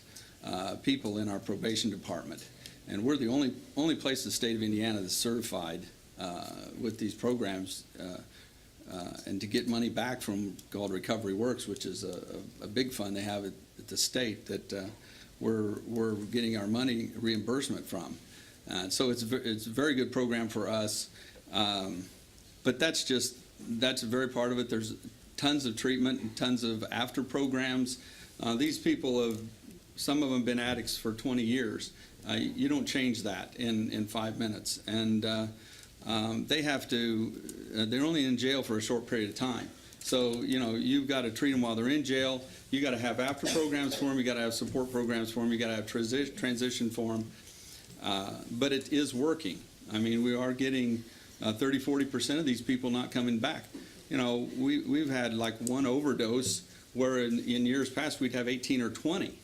people in our probation department. And we're the only place in the state of Indiana that's certified with these programs, and to get money back from called Recovery Works, which is a big fund they have at the state that we're getting our money reimbursement from. So it's a very good program for us, but that's a very part of it. There's tons of treatment and tons of after programs. These people some of them have been addicts for 20 years. You don't change that in 5 minutes, and they're only in jail for a short period of time. So, you know, you've got to treat them while they're in jail. You got to have after programs for them. You got to have support programs for them. You got to have transition for them. But it is working. I mean, we are getting 30-40% of these people not coming back. You know, we've had like one overdose where in years past we'd have 18 or 20.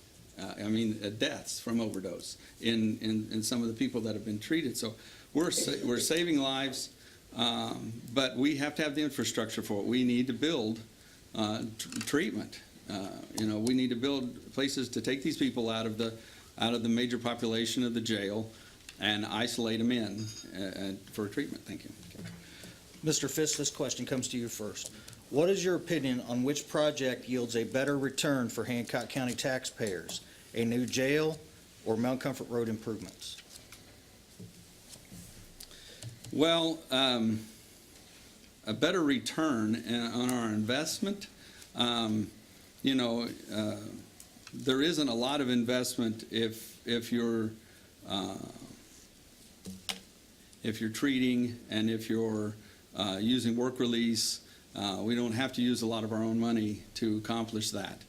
Deaths from overdose in some of the people that have been treated. So we're saving lives, but we have to have the infrastructure for it. We need to build treatment. We need to build places to take these people out of the major population of the jail and isolate them in for treatment. Thank you. Mr. Fisk, this question comes to you first. What is your opinion on which project yields a better return for Hancock County taxpayers, a new jail or Mount Comfort Road improvements? Well, a better return on our investment. There isn't a lot of investment if you're treating and if you're using work release. We don't have to use a lot of our own money to accomplish that.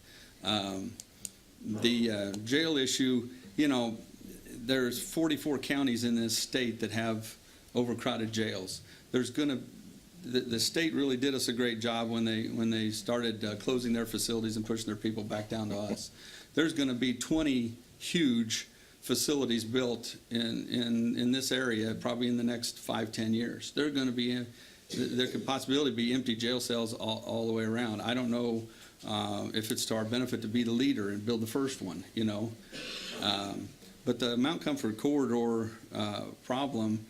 The jail issue, there's 44 counties in this state that have overcrowded jails. The state really did us a great job when they started closing their facilities and pushing their people back down to us. There's going to be 20 huge facilities built in this area probably in the next 5-10 years. There could possibly be empty jail cells all the way around. I don't know if it's to our benefit to be the leader and build the first one, but the Mount Comfort corridor problem,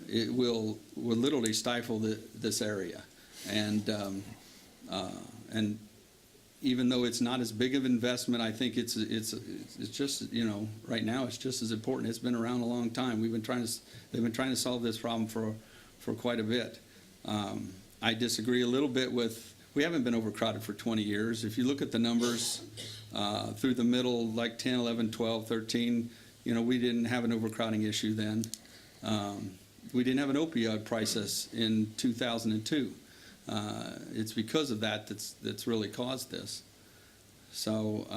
it will literally stifle this area, and even though it's not as big of an investment, I think it's just right now it's just as important. It's been around a long time. They've been trying to solve this problem for quite a bit. I disagree a little bit with we haven't been overcrowded for 20 years. If you look at the numbers through the middle, like 10, 11, 12, 13, we didn't have an overcrowding issue then. We didn't have an opioid crisis in 2002. It's because of that that's really caused this. So,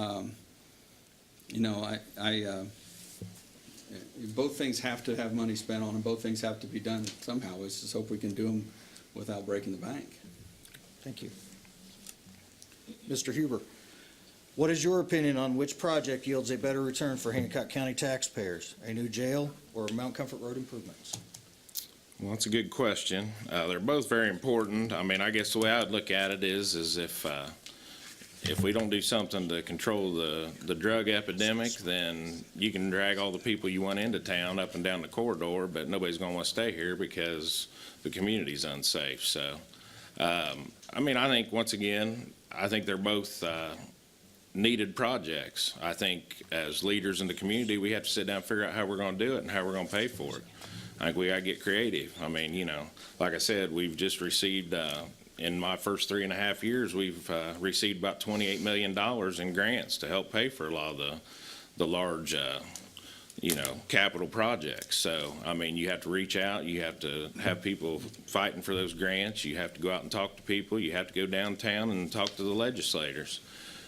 both things have to have money spent on them. Both things have to be done somehow. Let's just hope we can do them without breaking the bank. Thank you. Mr. Huber, what is your opinion on which project yields a better return for Hancock County taxpayers, a new jail or Mount Comfort Road improvements? Well, that's a good question. They're both very important. I mean, I guess the way I would look at it is if we don't do something to control the drug epidemic, then you can drag all the people you want into town up and down the corridor, but nobody's going to want to stay here because the community's unsafe. So, I mean, I think, once again, I think they're both needed projects. I think as leaders in the community, we have to sit down and figure out how we're going to do it and how we're going to pay for it. I think we got to get creative. I mean, like I said, we've just received in my first 3.5 years, we've received about $28 million in grants to help pay for a lot of the large, capital projects. So, I mean, you have to reach out. You have to have people fighting for those grants. You have to go out and talk to people. You have to go downtown and talk to the legislators.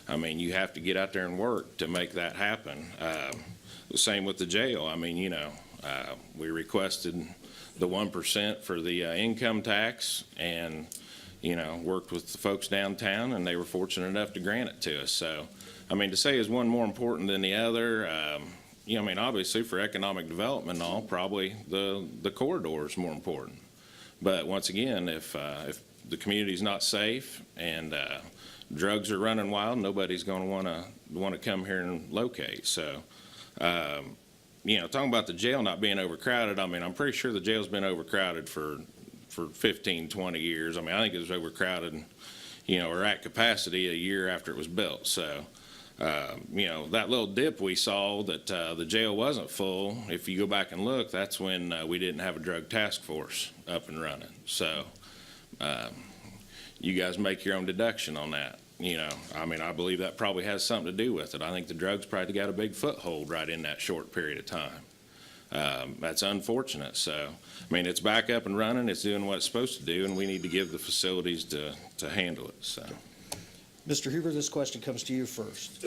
I mean, you have to get out there and work to make that happen. The same with the jail. I mean, we requested the 1% for the income tax and worked with the folks downtown, and they were fortunate enough to grant it to us. So, I mean, to say is one more important than the other, I mean, obviously for economic development and all, probably the corridor is more important. But once again, if the community's not safe and drugs are running wild, nobody's going to want to come here and locate. So, talking about the jail not being overcrowded, I mean, I'm pretty sure the jail's been overcrowded for 15, 20 years. I mean, I think it was overcrowded, or at capacity a year after it was built. So, that little dip we saw that the jail wasn't full, if you go back and look, that's when we didn't have a drug task force up and running. So, you guys make your own deduction on that. I mean, I believe that probably has something to do with it. I think the drugs probably got a big foothold right in that short period of time. That's unfortunate. So, I mean, it's back up and running. It's doing what it's supposed to do, and we need to give the facilities to handle it. So, Mr. Huber, this question comes to you first.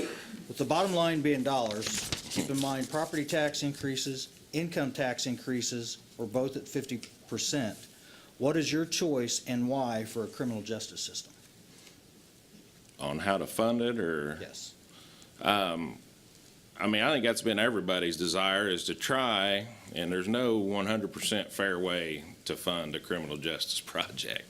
With the bottom line being dollars, keep in mind property tax increases, income tax increases, or both at 50%. What is your choice and why for a criminal justice system? on how to fund it, or? Yes. I mean, I think that's been everybody's desire, is to try, and there's no 100% fair way to fund a criminal justice project.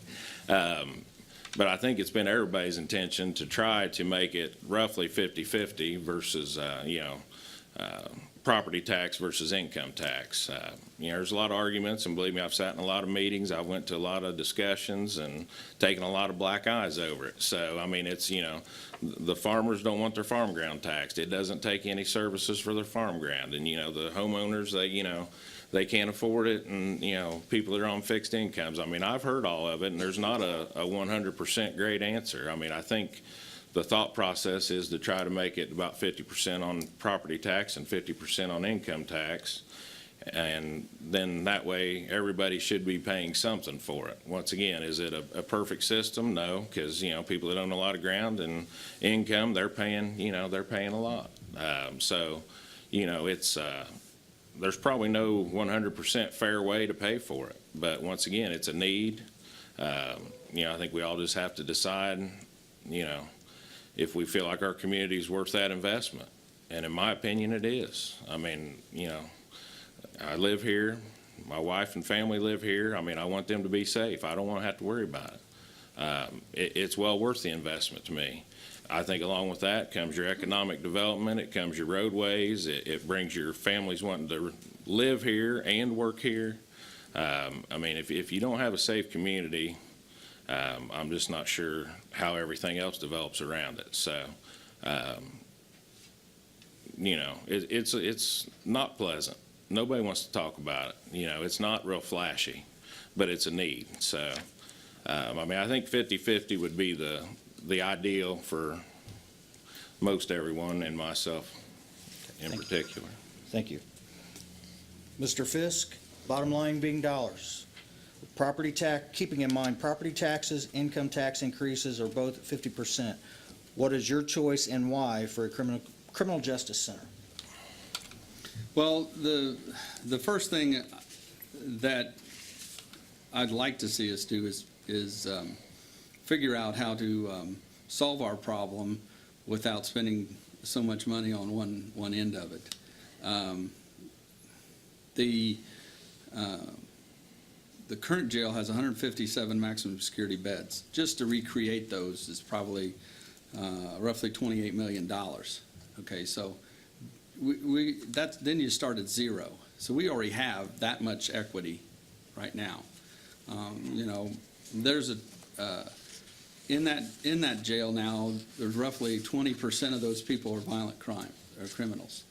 But I think it's been everybody's intention to try to make it roughly 50-50 versus, property tax versus income tax. There's a lot of arguments, and believe me, I've sat in a lot of meetings. I went to a lot of discussions and taken a lot of black eyes over it. So, I mean, it's, the farmers don't want their farm ground taxed. It doesn't take any services for their farm ground. And, the homeowners, they can't afford it, and, people that are on fixed incomes. I mean, I've heard all of it, and there's not a 100% great answer. I mean, I think the thought process is to try to make it about 50% on property tax and 50% on income tax. And then that way, everybody should be paying something for it. Once again, is it a perfect system? No, because, people that own a lot of ground and income, they're paying a lot. So, it's, there's probably no 100% fair way to pay for it. But once again, it's a need. I think we all just have to decide, if we feel like our community is worth that investment. And in my opinion, it is. I mean, I live here. My wife and family live here. I mean, I want them to be safe. I don't want to have to worry about it. It's well worth the investment to me. I think along with that comes your economic development. It comes your roadways. It brings your families wanting to live here and work here. I mean, if you don't have a safe community, I'm just not sure how everything else develops around it. So, it's not pleasant. Nobody wants to talk about it. It's not real flashy, but it's a need. So, I mean, I think 50-50 would be the ideal for most everyone, and myself in Thank you. particular. Thank you. Mr. Fisk, bottom line being dollars. Property tax, keeping in mind property taxes, income tax increases are both at 50%. What is your choice and why for a criminal justice center? Well, the first thing that I'd like to see us do is figure out how to solve our problem without spending so much money on one end of it. The current jail has 157 maximum security beds. Just to recreate those is probably roughly $28 million. Okay, so then you start at zero. So we already have that much equity right now. You know, there's in that jail now, there's roughly 20% of those people are violent crime or criminals.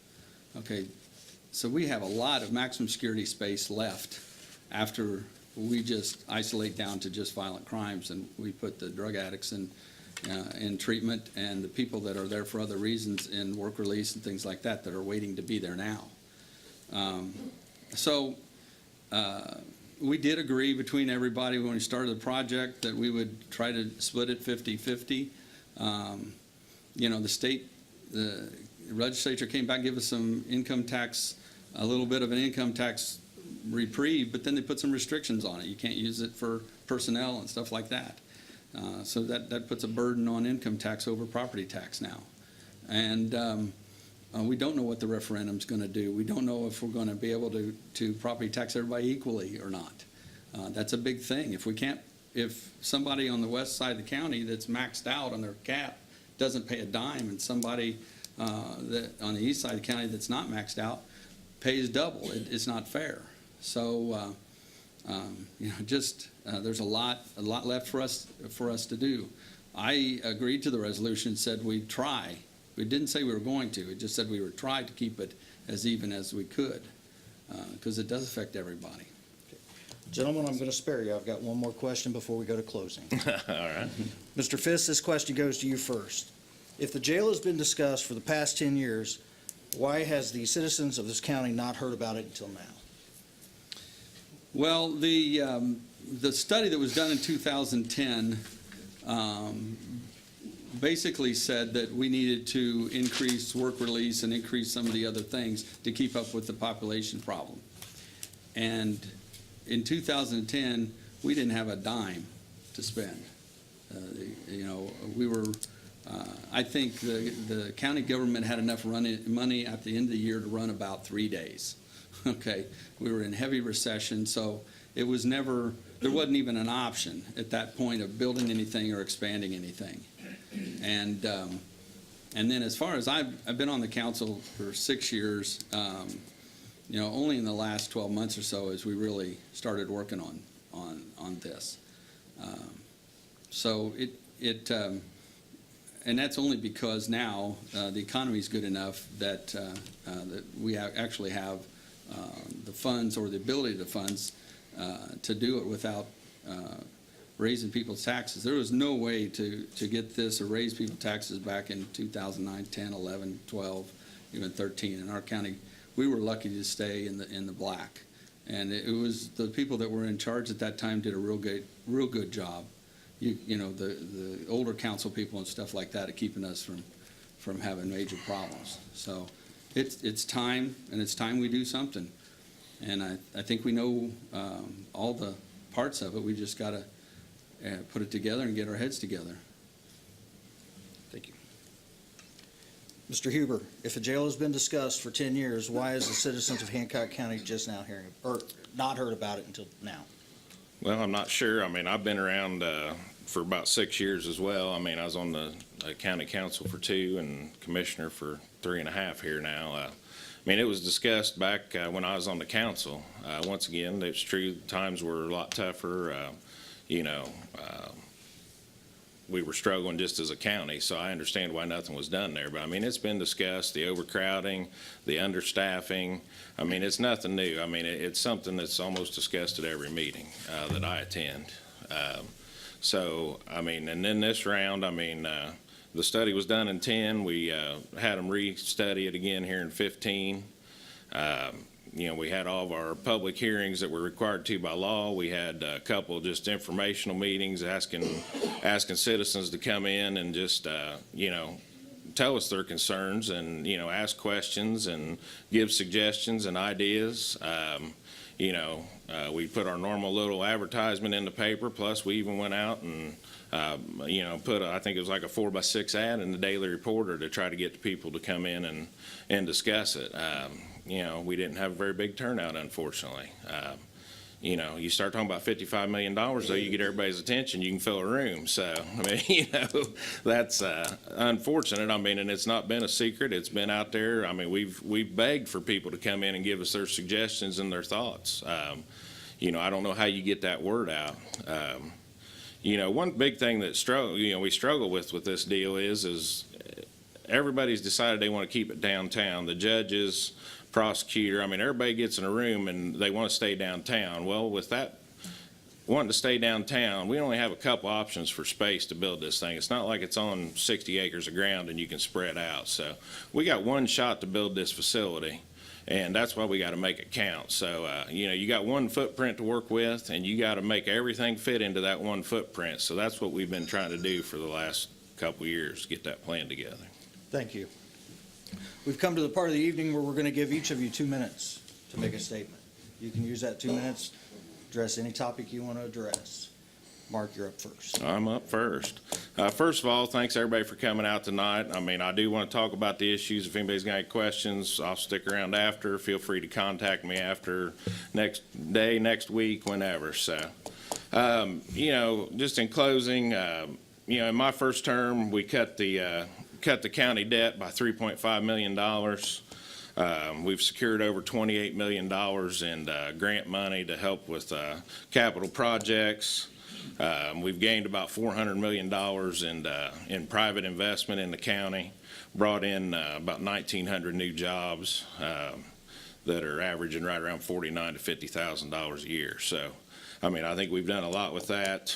Okay, so we have a lot of maximum security space left after we just isolate down to just violent crimes, and we put the drug addicts in treatment, and the people that are there for other reasons in work release and things like that are waiting to be there now. We did agree between everybody when we started the project that we would try to split it 50-50. You know, the legislature came back and gave us some income tax, a little bit of an income tax reprieve, but then they put some restrictions on it. You can't use it for personnel and stuff like that. So that puts a burden on income tax over property tax now. And we don't know what the referendum's going to do. We don't know if we're going to be able to property tax everybody equally or not. That's a big thing. If somebody on the west side of the county that's maxed out on their cap doesn't pay a dime, and somebody that on the east side of the county that's not maxed out pays double, it's not fair. So you know, just there's a lot left for us to do. I agreed to the resolution, said we'd try. We didn't say we were going to. It just said we would try to keep it as even as we could, because it does affect everybody. Gentlemen, I'm going to spare you. I've got one more question before we go to closing. All right. Mr. Fisk, this question goes to you first. If the jail has been discussed for the past 10 years, why has the citizens of this county not heard about it until now? Well, the study that was done in 2010 basically said that we needed to increase work release and increase some of the other things to keep up with the population problem. And in 2010, we didn't have a dime to spend. You know, we were, I think the county government had enough money at the end of the year to run about 3 days. Okay, we were in heavy recession, so it was never, there wasn't even an option at that point of building anything or expanding anything. And then as far as I've been on the council for 6 years, you know, only in the last 12 months or so as we really started working on this. So and that's only because now the economy is good enough that that we actually have the funds or the ability to funds to do it without raising people's taxes. There was no way to get this or raise people's taxes back in 2009, 10, 11, 12, even 13. In our county, we were lucky to stay in the black. And it was the people that were in charge at that time did a real good job. You know, the older council people and stuff like that are keeping us from having major problems. So it's time, and it's time we do something. And I think we know all the parts of it. We just got to put it together and get our heads together. Thank you. Mr. Huber, if a jail has been discussed for 10 years, why is the citizens of Hancock County just now hearing, or not heard about it until now? Well, I'm not sure. I mean, I've been around for about 6 years as well. I mean, I was on the county council for 2 and commissioner for 3.5 here now. I mean, it was discussed back when I was on the council. Once again, it's true, times were a lot tougher. You know, we were struggling just as a county, so I understand why nothing was done there. But I mean, it's been discussed, the overcrowding, the understaffing. I mean, it's nothing new. I mean, it's something that's almost discussed at every meeting that I attend. So, I mean, and then this round, I mean, the study was done in 10. We had them re-study it again here in 15. You know, we had all of our public hearings that were required to by law. We had a couple just informational meetings asking citizens to come in and just, you know, tell us their concerns and, you know, ask questions and give suggestions and ideas. You know, we put our normal little advertisement in the paper, plus we even went out and, you know, I think it was like a 4x6 ad in the Daily Reporter to try to get the people to come in and discuss it. You know, we didn't have a very big turnout, unfortunately. You know, you start talking about $55 million, though, you get everybody's attention, you can fill a room. So, I mean, you know, that's unfortunate. I mean, and it's not been a secret. It's been out there. I mean, we've begged for people to come in and give us their suggestions and their thoughts. You know, I don't know how you get that word out. You know, one big thing that we struggle with this deal is everybody's decided they want to keep it downtown. The judges, prosecutor, I mean, everybody gets in a room and they want to stay downtown. Well, with that, wanting to stay downtown, we only have a couple options for space to build this thing. It's not like it's on 60 acres of ground and you can spread out. So we got one shot to build this facility, and that's why we got to make it count. So, you know, you got one footprint to work with, and you got to make everything fit into that one footprint. So that's what we've been trying to do for the last couple of years, get that plan together. Thank you. We've come to the part of the evening where we're going to give each of you 2 minutes to make a statement. You can use that 2 minutes, address any topic you want to address. Mark, you're up first. I'm up first. First of all, thanks everybody for coming out tonight. I mean, I do want to talk about the issues. If anybody's got any questions, I'll stick around after. Feel free to contact me after next day, next week, whenever. So, you know, just in closing, you know, in my first term, we cut the county debt by $3.5 million. We've secured over $28 million in grant money to help with capital projects. We've gained about $400 million in private investment in the county, brought in about 1,900 new jobs that are averaging right around $49,000 to $50,000 a year. So, I mean, I think we've done a lot with that.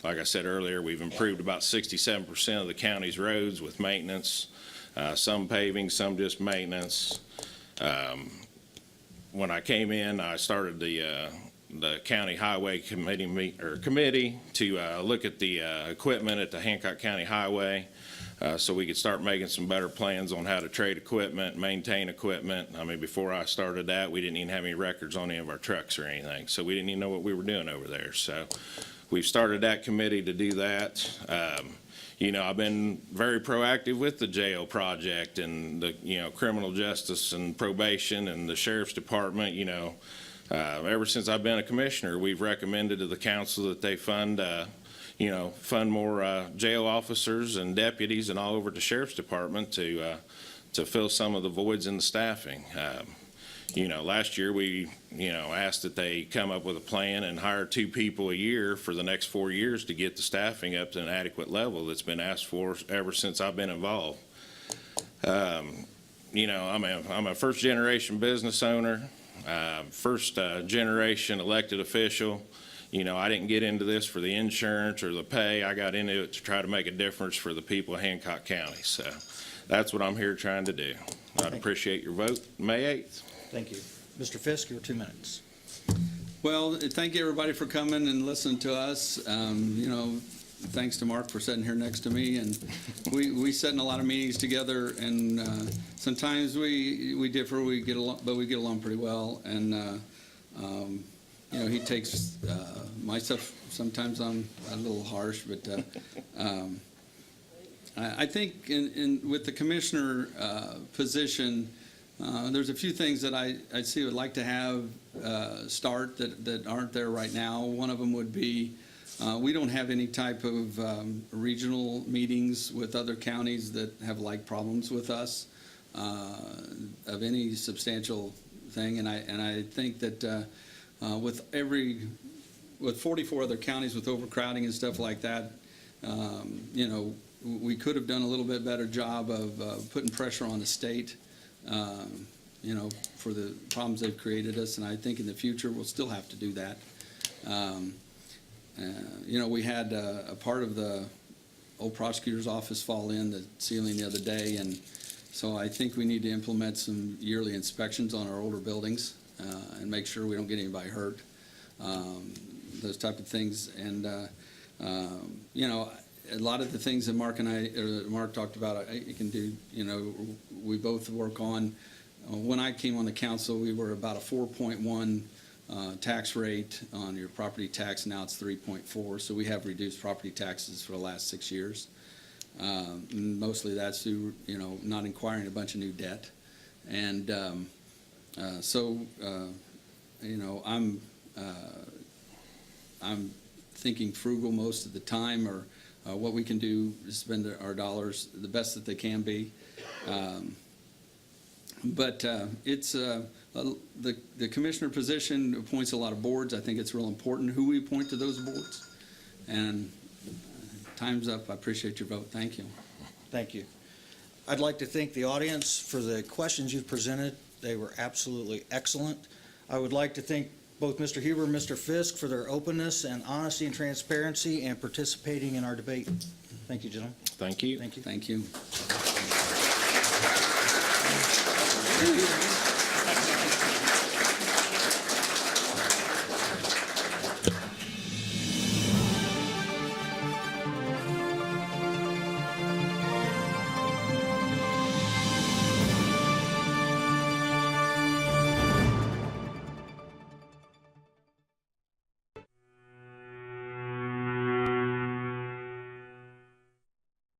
Like I said earlier, we've improved about 67% of the county's roads with maintenance, some paving, some just maintenance. When I came in, I started the county highway committee to look at the equipment at the Hancock County Highway, so we could start making some better plans on how to trade equipment, maintain equipment. I mean, before I started that, we didn't even have any records on any of our trucks or anything, so we didn't even know what we were doing over there. So we've started that committee to do that. You know, I've been very proactive with the jail project and the, you know, criminal justice and probation and the sheriff's department. You know, ever since I've been a commissioner, we've recommended to the council that they fund more jail officers and deputies and all over the sheriff's department to fill some of the voids in the staffing. You know, last year we, you know, asked that they come up with a plan and hire 2 people a year for the next 4 years to get the staffing up to an adequate level that's been asked for ever since I've been involved. You know, I'm a first generation business owner, first generation elected official. You know, I didn't get into this for the insurance or the pay. I got into it to try to make a difference for the people of Hancock County. So that's what I'm here trying to do. I'd appreciate your vote May 8th. Thank you. Mr. Fisk, your 2 minutes. Well, thank you, everybody, for coming and listening to us. You know, thanks to Mark for sitting here next to me. And we sit in a lot of meetings together, and sometimes we differ, but we get along pretty well. And, you know, he takes my stuff. Sometimes I'm a little harsh, but I think with the commissioner position, there's a few things that I would like to have start that aren't there right now. One of them would be we don't have any type of regional meetings with other counties that have like problems with us of any substantial thing, and I think that with 44 other counties with overcrowding and stuff like that, you know, we could have done a little bit better job of putting pressure on the state. You know, for the problems they've created us, and I think in the future we'll still have to do that. We had a part of the old prosecutor's office fall in the ceiling the other day, and so I think we need to implement some yearly inspections on our older buildings and make sure we don't get anybody hurt, those type of things. And, a lot of the things that Mark talked about, I can do, we both work on. When I came on the council, we were about a 4.1 tax rate on your property tax. Now it's 3.4, so we have reduced property taxes for the last 6 years. Mostly that's through, not acquiring a bunch of new debt. And I'm thinking frugal most of the time, or what we can do is spend our dollars the best that they can be. But it's the commissioner position appoints a lot of boards. I think it's real important who we appoint to those boards. And time's up. I appreciate your vote. Thank you. Thank you. I'd like to thank the audience for the questions you've presented. They were absolutely excellent. I would like to thank both Mr. Huber and Mr. Fisk for their openness and honesty and transparency and participating in our debate. Thank you, gentlemen. Thank you. Thank you. Thank you. Thank you.